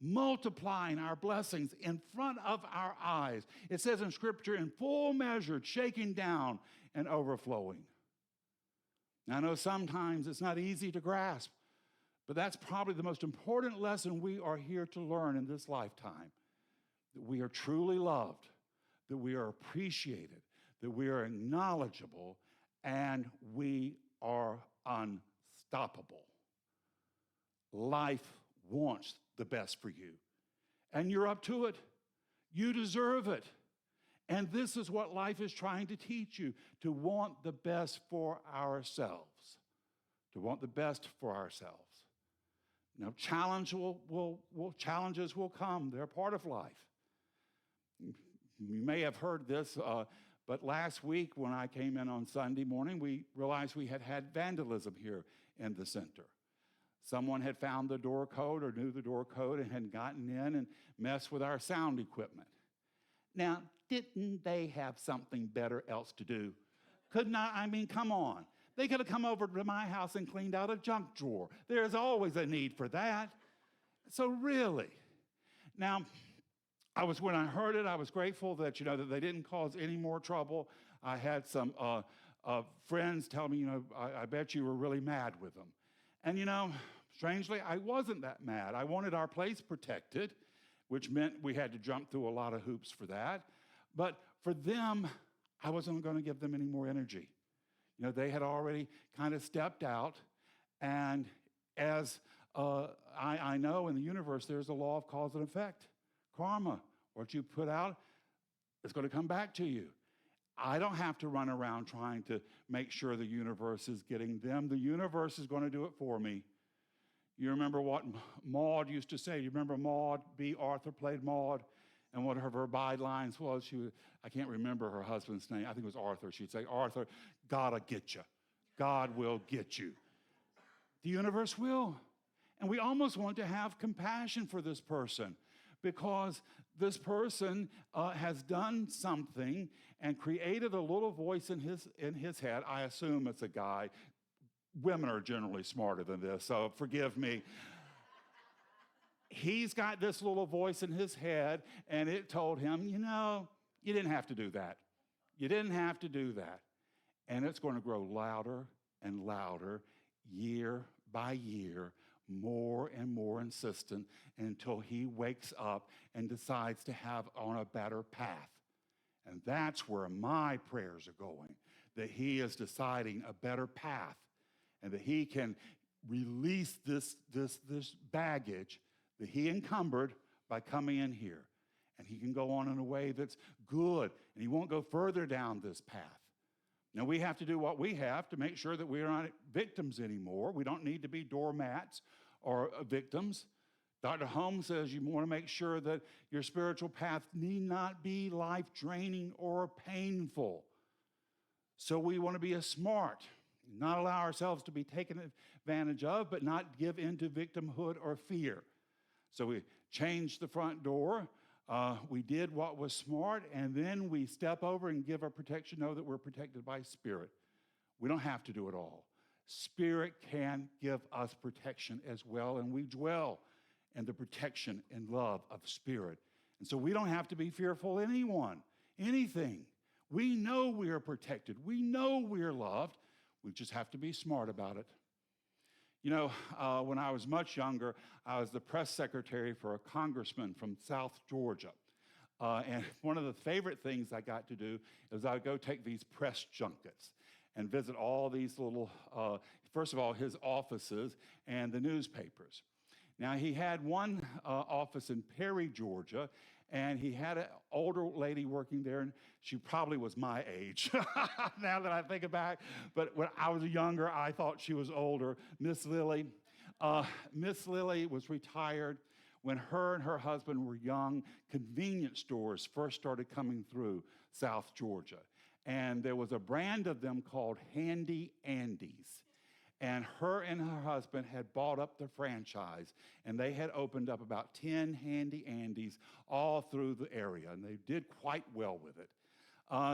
multiplying our blessings in front of our eyes. It says in Scripture, in full measure, shaking down and overflowing. Now, I know sometimes it's not easy to grasp, but that's probably the most important lesson we are here to learn in this lifetime, that we are truly loved, that we are appreciated, that we are acknowledgeable, and we are unstoppable. Life wants the best for you, and you're up to it. You deserve it. And this is what life is trying to teach you, to want the best for ourselves, to want the best for ourselves. You know, challenges will come. They're part of life. You may have heard this, but last week when I came in on Sunday morning, we realized we had vandalism here in the center. Someone had found the door code or knew the door code and had gotten in and messed with our sound equipment. Now, didn't they have something better else to do? Come on. They could have come over to my house and cleaned out a junk drawer. There's always a need for that. So really. Now, when I heard it, I was grateful that, that they didn't cause any more trouble. I had some friends tell me, I bet you were really mad with them. And, strangely, I wasn't that mad. I wanted our place protected, which meant we had to jump through a lot of hoops for that. But for them, I wasn't going to give them any more energy. They had already kind of stepped out. And as I know in the universe, there's a law of cause and effect. Karma, what you put out is going to come back to you. I don't have to run around trying to make sure the universe is getting them. The universe is going to do it for me. You remember what Maud used to say? You remember Maud? B. Arthur played Maud, and one of her bylines was, I can't remember her husband's name. I think it was Arthur. She'd say, Arthur, God'll get you. God will get you. The universe will. And we almost want to have compassion for this person, because this person has done something and created a little voice in his head. I assume it's a guy. Women are generally smarter than this, so forgive me. He's got this little voice in his head, and it told him, you didn't have to do that. You didn't have to do that. And it's going to grow louder and louder, year by year, more and more insistent, until he wakes up and decides to have on a better path. And that's where my prayers are going, that he is deciding a better path, and that he can release this baggage that he encumbered by coming in here. And he can go on in a way that's good, and he won't go further down this path. Now, we have to do what we have to make sure that we are not victims anymore. We don't need to be doormats or victims. Dr. Holmes says you want to make sure that your spiritual path need not be life-draining or painful. So we want to be smart, not allow ourselves to be taken advantage of, but not give in to victimhood or fear. So we changed the front door. We did what was smart, and then we step over and give our protection, know that we're protected by Spirit. We don't have to do it all. Spirit can give us protection as well, and we dwell in the protection and love of Spirit. And so we don't have to be fearful of anything. We know we are protected. We know we are loved. We just have to be smart about it. When I was much younger, I was the press secretary for a congressman from South Georgia. And one of the favorite things I got to do is I would go take these press junkets and visit all these little, first of all, his offices and the newspapers. Now, he had one office in Perry, Georgia, and he had an older lady working there, and she probably was my age, now that I think back. But when I was younger, I thought she was older. Miss Lily. Miss Lily was retired when her and her husband were young. Convenience stores first started coming through South Georgia. And there was a brand of them called Handy Andes. And her husband had bought up the franchise, and they had opened up about 10 Handy Andes all through the area, and they did quite well with it.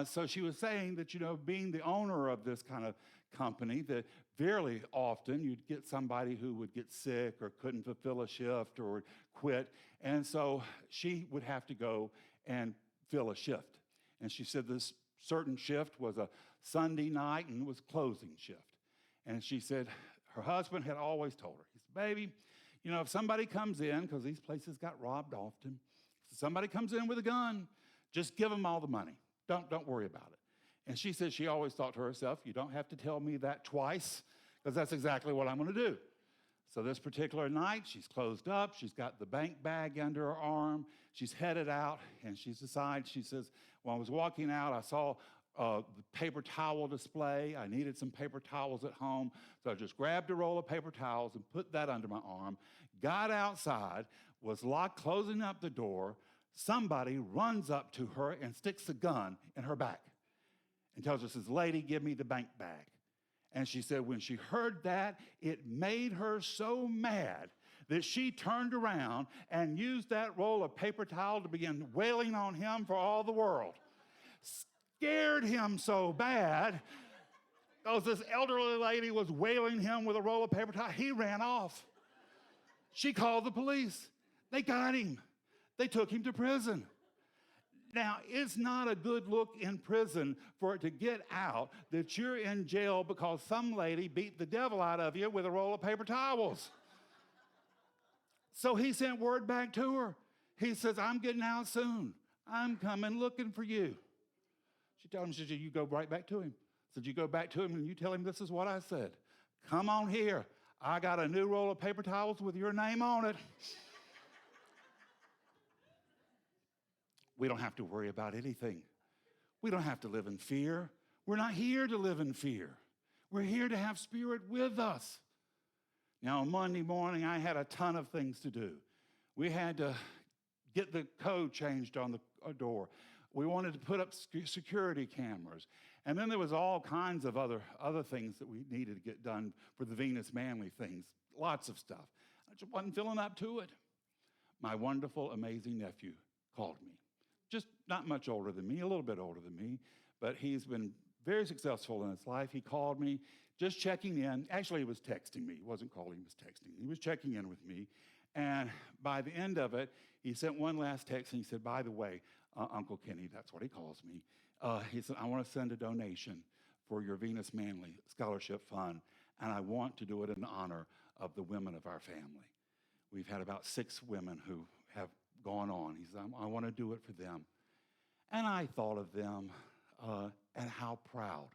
So she was saying that, being the owner of this kind of company, that very often you'd get somebody who would get sick or couldn't fulfill a shift or quit. And so she would have to go and fill a shift. And she said this certain shift was a Sunday night and was closing shift. And she said her husband had always told her, he said, baby, if somebody comes in, because these places got robbed often, if somebody comes in with a gun, just give them all the money. Don't worry about it. And she said she always thought to herself, you don't have to tell me that twice, because that's exactly what I'm going to do. So this particular night, she's closed up. She's got the bank bag under her arm. She's headed out, and she says, when I was walking out, I saw the paper towel display. I needed some paper towels at home, so I just grabbed a roll of paper towels and put that under my arm, got outside, was closing up the door. Somebody runs up to her and sticks a gun in her back and tells her, says, lady, give me the bank bag. And she said when she heard that, it made her so mad that she turned around and used that roll of paper towel to begin wailing on him for all the world. Scared him so bad, because this elderly lady was wailing him with a roll of paper towel, he ran off. She called the police. They got him. They took him to prison. Now, it's not a good look in prison for it to get out that you're in jail because some lady beat the devil out of you with a roll of paper towels. So he sent word back to her. He says, I'm getting out soon. I'm coming looking for you. She told him, she said, you go right back to him. Said, you go back to him and you tell him this is what I said. Come on here. I got a new roll of paper towels with your name on it. We don't have to worry about anything. We don't have to live in fear. We're not here to live in fear. We're here to have Spirit with us. Now, on Monday morning, I had a ton of things to do. We had to get the code changed on the door. We wanted to put up security cameras. And then there was all kinds of other things that we needed to get done for the Venus Manly things. Lots of stuff. I just wasn't feeling up to it. My wonderful, amazing nephew called me. Just not much older than me, a little bit older than me, but he's been very successful in his life. He called me, just checking in. Actually, he was texting me. He wasn't calling, he was texting. He was checking in with me. And by the end of it, he sent one last text, and he said, by the way, Uncle Kenny, that's what he calls me, he said, I want to send a donation for your Venus Manly Scholarship Fund, and I want to do it in honor of the women of our family. We've had about 6 women who have gone on. He said, I want to do it for them. And I thought of them and how proud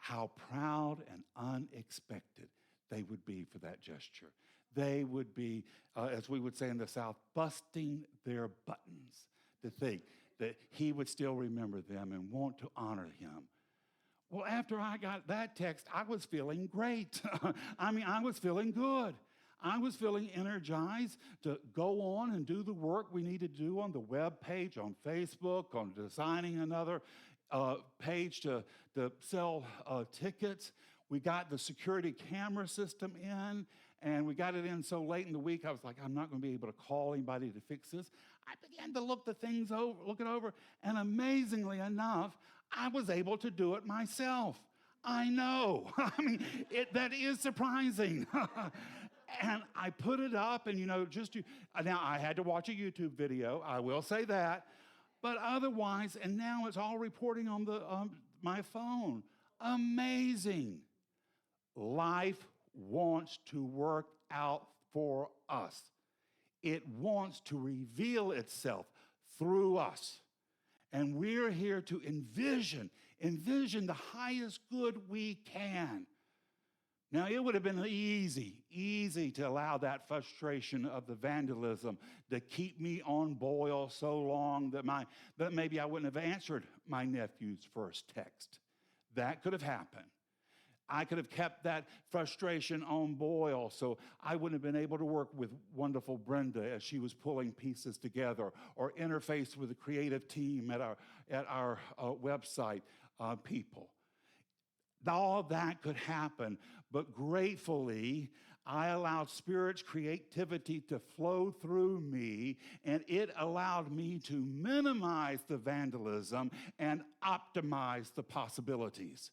and unexpected they would be for that gesture. They would be, as we would say in the South, busting their buttons to think that he would still remember them and want to honor him. Well, after I got that text, I was feeling great. I was feeling good. I was feeling energized to go on and do the work we need to do on the web page, on Facebook, on designing another page to sell tickets. We got the security camera system in, and we got it in so late in the week, I was like, I'm not going to be able to call anybody to fix this. I began to look it over, and amazingly enough, I was able to do it myself. I know. That is surprising. And I put it up, and now I had to watch a YouTube video, I will say that, but otherwise, and now it's all reporting on my phone. Amazing. Life wants to work out for us. It wants to reveal itself through us. And we're here to envision the highest good we can. Now, it would have been easy to allow that frustration of the vandalism to keep me on boil so long that maybe I wouldn't have answered my nephew's first text. That could have happened. I could have kept that frustration on boil so I wouldn't have been able to work with wonderful Brenda as she was pulling pieces together, or interface with the creative team at our website people. All that could happen, but gratefully, I allowed Spirit's creativity to flow through me, and it allowed me to minimize the vandalism and optimize the possibilities.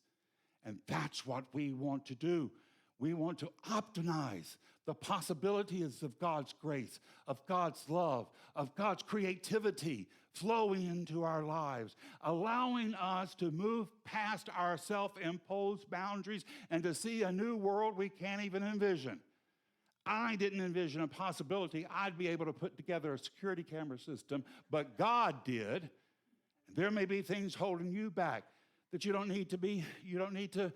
And that's what we want to do. We want to optimize the possibilities of God's grace, of God's love, of God's creativity flowing into our lives, allowing us to move past our self-imposed boundaries and to see a new world we can't even envision. I didn't envision a possibility I'd be able to put together a security camera system, but God did. There may be things holding you back that you don't need to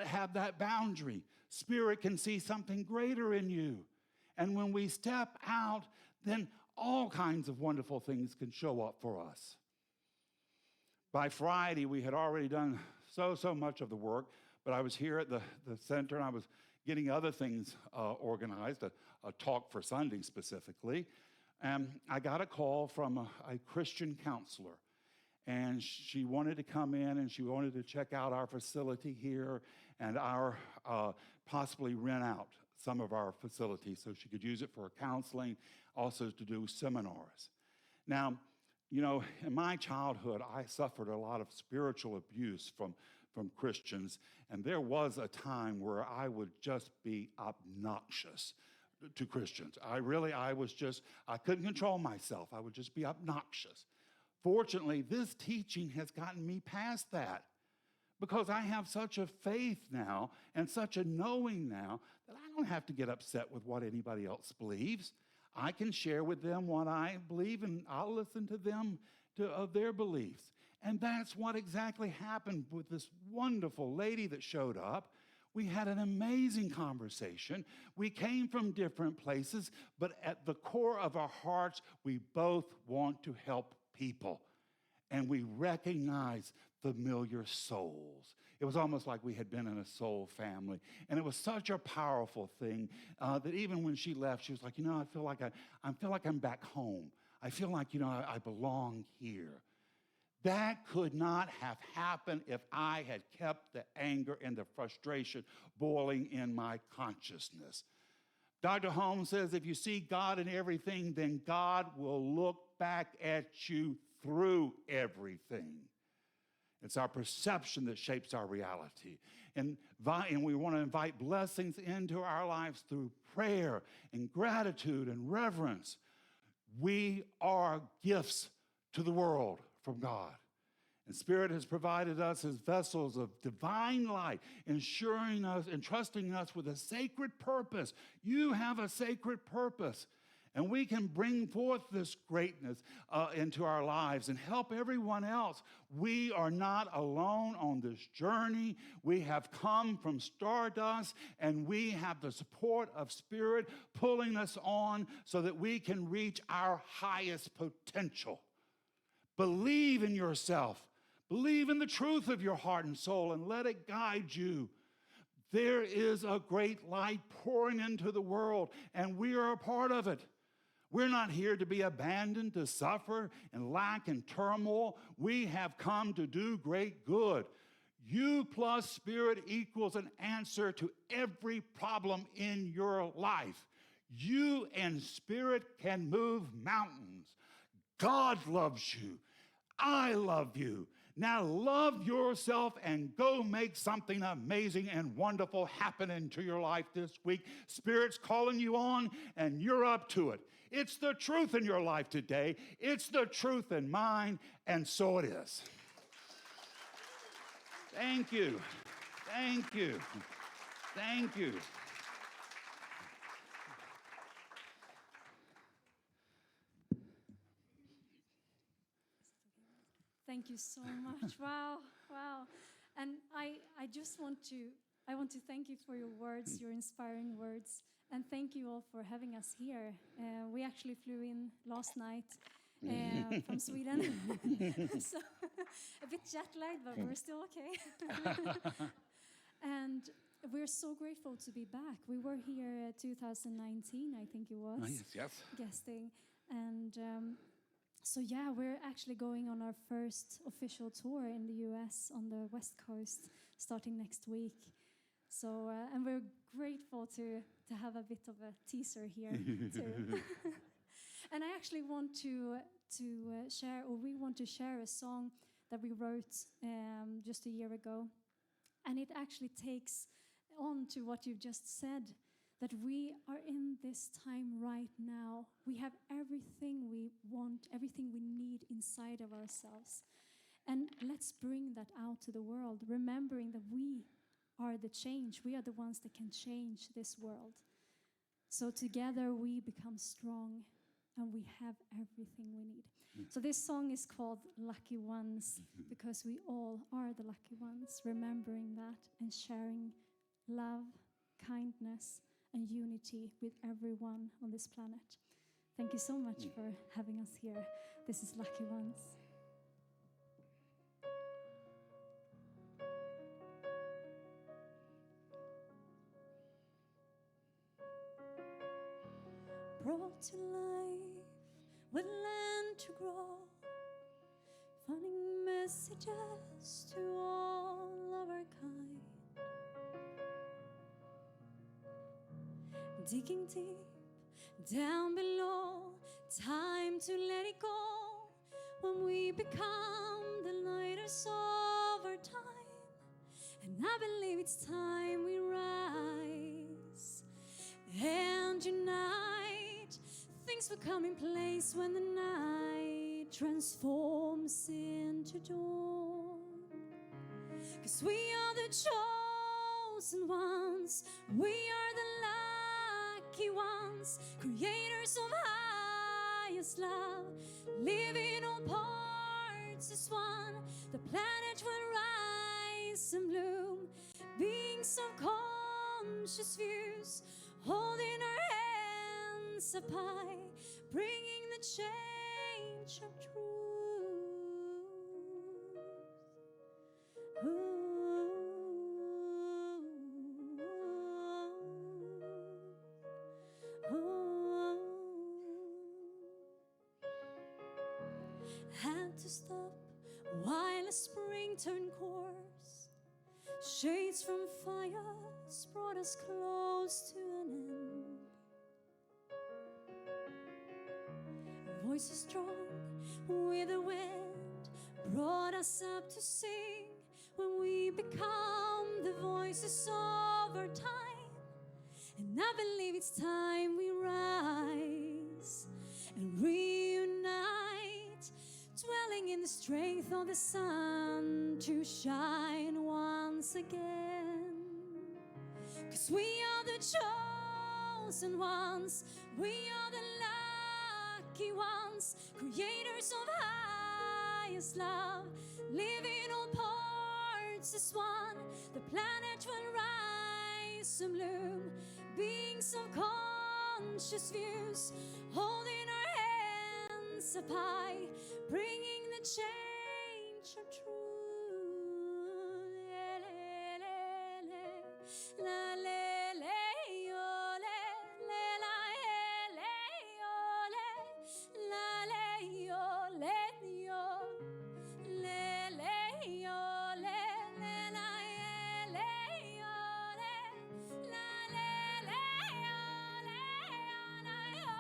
have that boundary. Spirit can see something greater in you. And when we step out, then all kinds of wonderful things can show up for us. By Friday, we had already done so much of the work, but I was here at the center, and I was getting other things organized, a talk for Sunday specifically. And I got a call from a Christian counselor. And she wanted to come in, and she wanted to check out our facility here and our possibly rent out some of our facilities so she could use it for counseling, also to do seminars. Now, you know, in my childhood, I suffered a lot of spiritual abuse from Christians, and there was a time where I would just be obnoxious to Christians. I couldn't control myself. I would just be obnoxious. Fortunately, this teaching has gotten me past that because I have such a faith now and such a knowing now that I don't have to get upset with what anybody else believes. I can share with them what I believe, and I'll listen to them of their beliefs. And that's what exactly happened with this wonderful lady that showed up. We had an amazing conversation. We came from different places, but at the core of our hearts, we both want to help people. And we recognize familiar souls. It was almost like we had been in a soul family. And it was such a powerful thing that even when she left, she was like, you know, I feel like I'm back home. I feel like, you know, I belong here. That could not have happened if I had kept the anger and the frustration boiling in my consciousness. Dr. Holmes says, if you see God in everything, then God will look back at you through everything. It's our perception that shapes our reality. And we want to invite blessings into our lives through prayer and gratitude and reverence. We are gifts to the world from God. And Spirit has provided us as vessels of divine light, ensuring us, entrusting us with a sacred purpose. You have a sacred purpose. And we can bring forth this greatness into our lives and help everyone else. We are not alone on this journey. We have come from stardust, and we have the support of Spirit pulling us on so that we can reach our highest potential. Believe in yourself. Believe in the truth of your heart and soul, and let it guide you. There is a great light pouring into the world, and we are a part of it. We're not here to be abandoned, to suffer and lack and turmoil. We have come to do great good. You plus Spirit equals an answer to every problem in your life. You and Spirit can move mountains. God loves you. I love you. Now love yourself and go make something amazing and wonderful happen into your life this week. Spirit's calling you on, and you're up to it. It's the truth in your life today. It's the truth in mine, and so it is. Thank you. Thank you. Thank you. Thank you so much. Wow. And I want to thank you for your words, your inspiring words, and thank you all for having us here. We actually flew in last night from Sweden, so a bit jet lagged, but we're still okay. And we're so grateful to be back. We were here 2019, I think it was. Yes. Guesting, and. So yeah, we're actually going on our first official tour in the US on the West Coast starting next week. So, and we're grateful to have a bit of a teaser here too. And I actually want to share, or we want to share a song that we wrote just a year ago. And it actually takes on to what you've just said, that we are in this time right now. We have everything we want, everything we need inside of ourselves. And let's bring that out to the world, remembering that we are the change. We are the ones that can change this world. So together we become strong and we have everything we need. So this song is called Lucky Ones, because we all are the lucky ones, remembering that and sharing love, kindness, and unity with everyone on this planet. Thank you so much for having us here. This is Lucky Ones. Brought to life with land to grow, finding messages to all of our kind, digging deep down below, time to let it go when we become the lighters of our time. And I believe it's time we rise and unite. Things will come in place when the night transforms into dawn. 'Cause we are the chosen ones, we are the lucky ones, creators of highest love, living all parts as one. The planet will rise and bloom, beings of conscious views, holding our hands up high, bringing the change of truth. Had to stop while a spring turned course. Shades from fires brought us close to an end. Voices strong with the wind brought us up to sing. When we become the voices of our time, and I believe it's time we rise and reunite, dwelling in the strength of the sun to shine once again. 'Cause we are the chosen ones, we are the lucky ones, creators of highest love, living all parts as one. The planet will rise and bloom, beings of conscious views, holding our hands up high, bringing the change of truth. La, le, le, yo, le, le, la, le, yo, le, la, le, yo, le, yo, le, yo, le, la, le, yo, le, la, yo,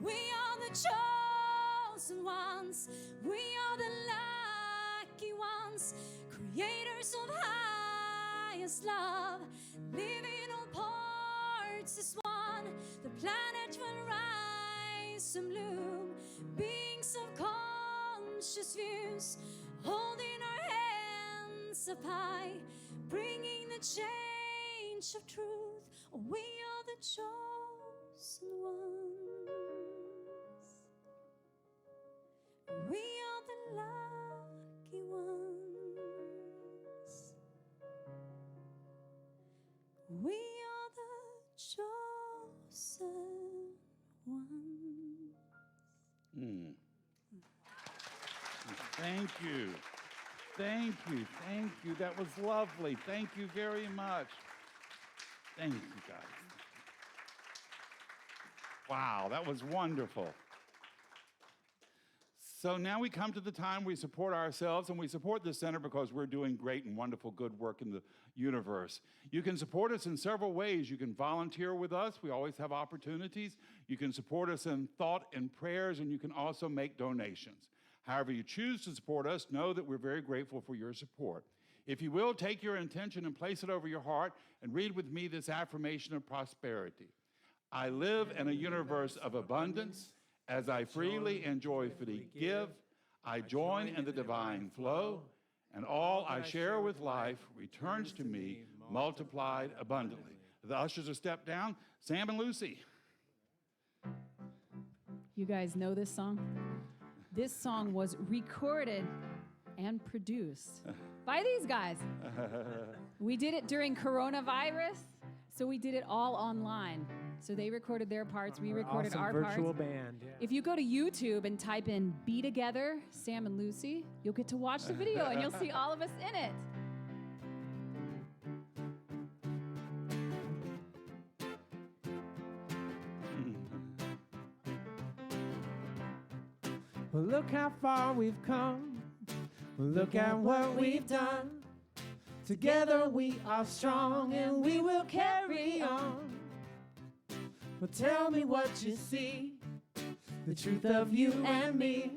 we are the chosen ones, we are the lucky ones, creators of highest love, living all parts as one. The planet will rise and bloom, beings of conscious views, holding our hands up high, bringing the change of truth. We are the chosen ones. We are the lucky ones. We are the chosen ones. Thank you. Thank you. Thank you. That was lovely. Thank you very much. Thank you, guys. Wow, that was wonderful. So now we come to the time we support ourselves, and we support the center because we're doing great and wonderful good work in the universe. You can support us in several ways. You can volunteer with us. We always have opportunities. You can support us in thought and prayers, and you can also make donations. However you choose to support us, know that we're very grateful for your support. If you will, take your intention and place it over your heart and read with me this affirmation of prosperity. I live in a universe of abundance. As I freely and joyfully give, I join in the divine flow, and all I share with life returns to me multiplied abundantly. The ushers are stepped down. Sam and Lucy. You guys know this song? This song was recorded and produced by these guys. We did it during coronavirus, so we did it all online. So they recorded their parts, we recorded Awesome our virtual parts. band. Yeah. If you go to YouTube and type in Be Together, Sam and Lucy, you'll get to watch the video and you'll see all of us in it. Well, look how far we've come. Well, look at what we've done. Together we are strong and we will carry on. Well, tell me what you see, the truth of you and me.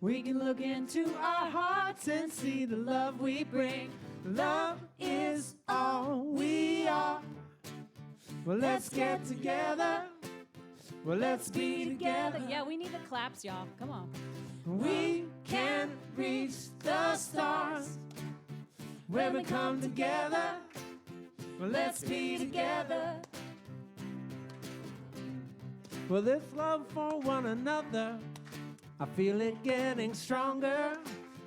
We can look into our hearts and see the love we bring. Love is all we are. Well, let's get together. Well, let's be together. Yeah, we need the claps, y'all. Come on. We can reach the stars when we come together. Well, let's be together. Well, this love for one another, I feel it getting stronger,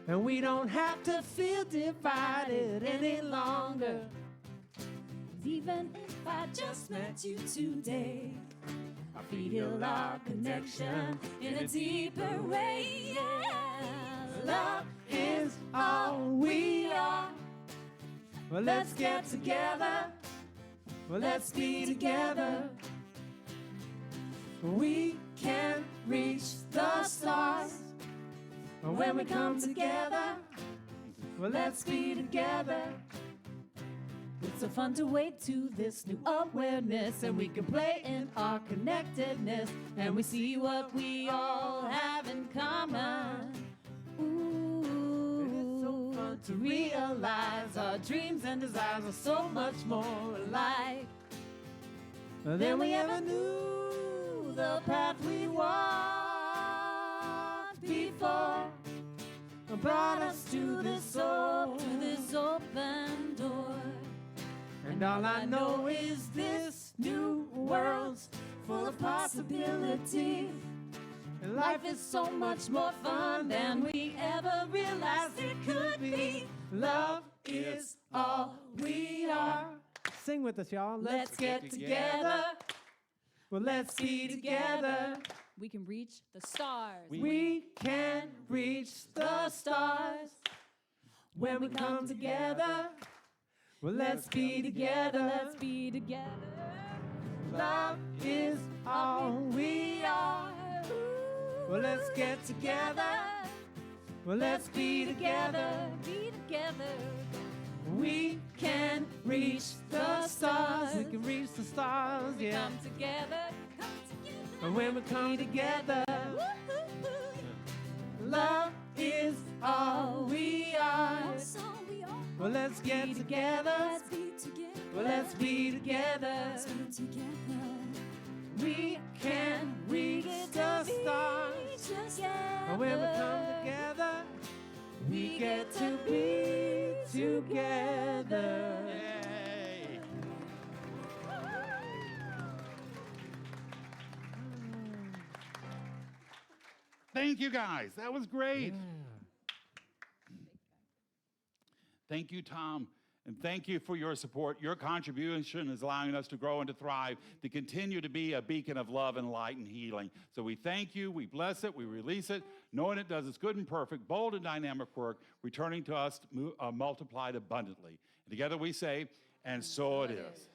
and we don't have to feel divided any longer. Even if I just met you today, I feel our connection in a deeper way. Yeah. Love is all we are. Well, let's get together. Well, let's be together. We can reach the stars when we come together. Well, let's be together. It's so fun to wake to this new awareness, and we can play in our connectedness, and we see what we all have in common. Ooh, It's so fun to realize our dreams and desires are so much more alike than we ever knew. The path we walked before brought us to this open door. and all I know is this new world's Full of possibility. and life is so much more fun than we ever realized it could be. Love is all we are. Sing with us, y'all. Let's get together. Well, let's be together. We can reach the stars. We can reach the stars when we come together. Well, let's be together. Let's be together. Love is all we are. Well, let's get together. Well, let's be together. Be together. We can reach the stars. We can reach the stars, yeah. Come together. And when we come together, love is all we are. Well, let's get together. Well, let's be together. We can reach the stars. And when we come together, we get to be together. Yay. Thank you, guys. That was great. Thank you, Tom. And thank you for your support. Your contribution is allowing us to grow and to thrive, to continue to be a beacon of love and light and healing. So we thank you, we bless it, we release it, knowing it does its good and perfect, bold and dynamic work, returning to us multiplied abundantly. And together we say, and so it is.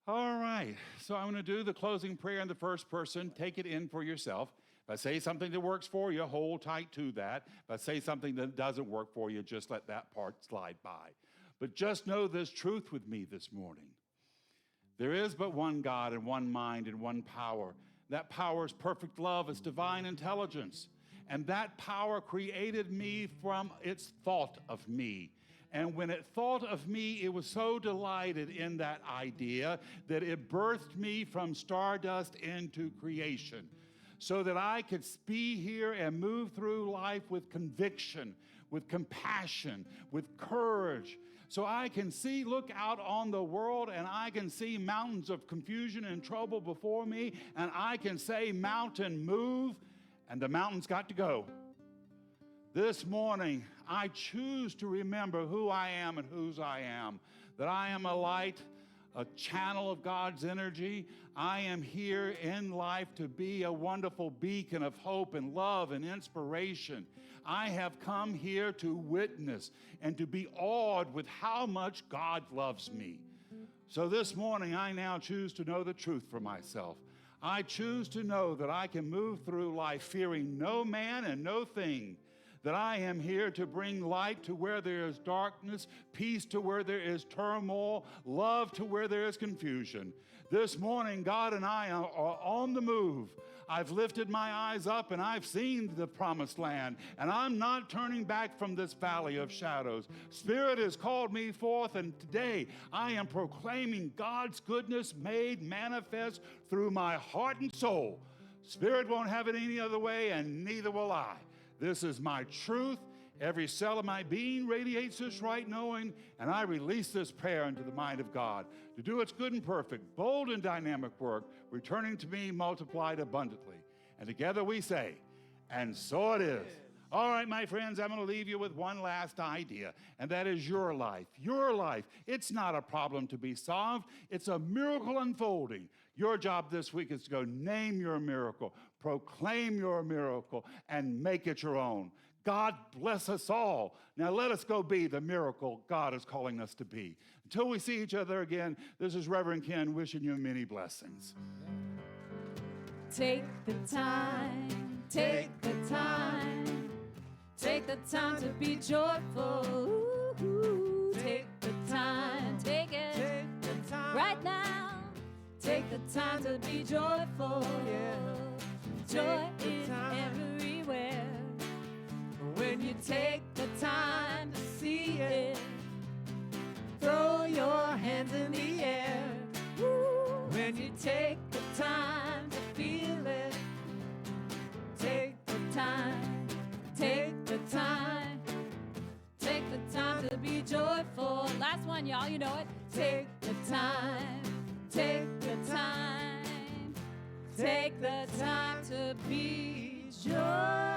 All right, so I'm going to do the closing prayer in the first person. Take it in for yourself. If I say something that works for you, hold tight to that. If I say something that doesn't work for you, just let that part slide by. But just know this truth with me this morning. There is but one God and one mind and one power. That power is perfect love. It's divine intelligence. And that power created me from its thought of me. And when it thought of me, it was so delighted in that idea that it birthed me from stardust into creation, so that I could be here and move through life with conviction, with compassion, with courage. So I can look out on the world, and I can see mountains of confusion and trouble before me, and I can say, mountain, move, and the mountain's got to go. This morning, I choose to remember who I am and whose I am, that I am a light, a channel of God's energy. I am here in life to be a wonderful beacon of hope and love and inspiration. I have come here to witness and to be awed with how much God loves me. So this morning, I now choose to know the truth for myself. I choose to know that I can move through life fearing no man and no thing, that I am here to bring light to where there is darkness, peace to where there is turmoil, love to where there is confusion. This morning, God and I are on the move. I've lifted my eyes up and I've seen the promised land, and I'm not turning back from this valley of shadows. Spirit has called me forth, and today I am proclaiming God's goodness made manifest through my heart and soul. Spirit won't have it any other way, and neither will I. This is my truth. Every cell of my being radiates this right knowing, and I release this prayer into the mind of God to do its good and perfect, bold and dynamic work, returning to me multiplied abundantly. And together we say, and so it is. All right, my friends, I'm going to leave you with one last idea, and that is your life. Your life. It's not a problem to be solved. It's a miracle unfolding. Your job this week is to go name your miracle, proclaim your miracle, and make it your own. God bless us all. Now let us go be the miracle God is calling us to be. Until we see each other again, this is Reverend Ken wishing you many blessings. Take the time, take the time, take the time to be joyful. Ooh, take the time, take it, Take the time. right now. Take the time to be joyful. Joy Take the is time. everywhere. When you take the time to see it, throw your hands in the air. Woo. When you take the time to feel it, take the time, take the time, take the time to be joyful. Last one, y'all, you know it. Take the time, take the time, take the time to be joyful.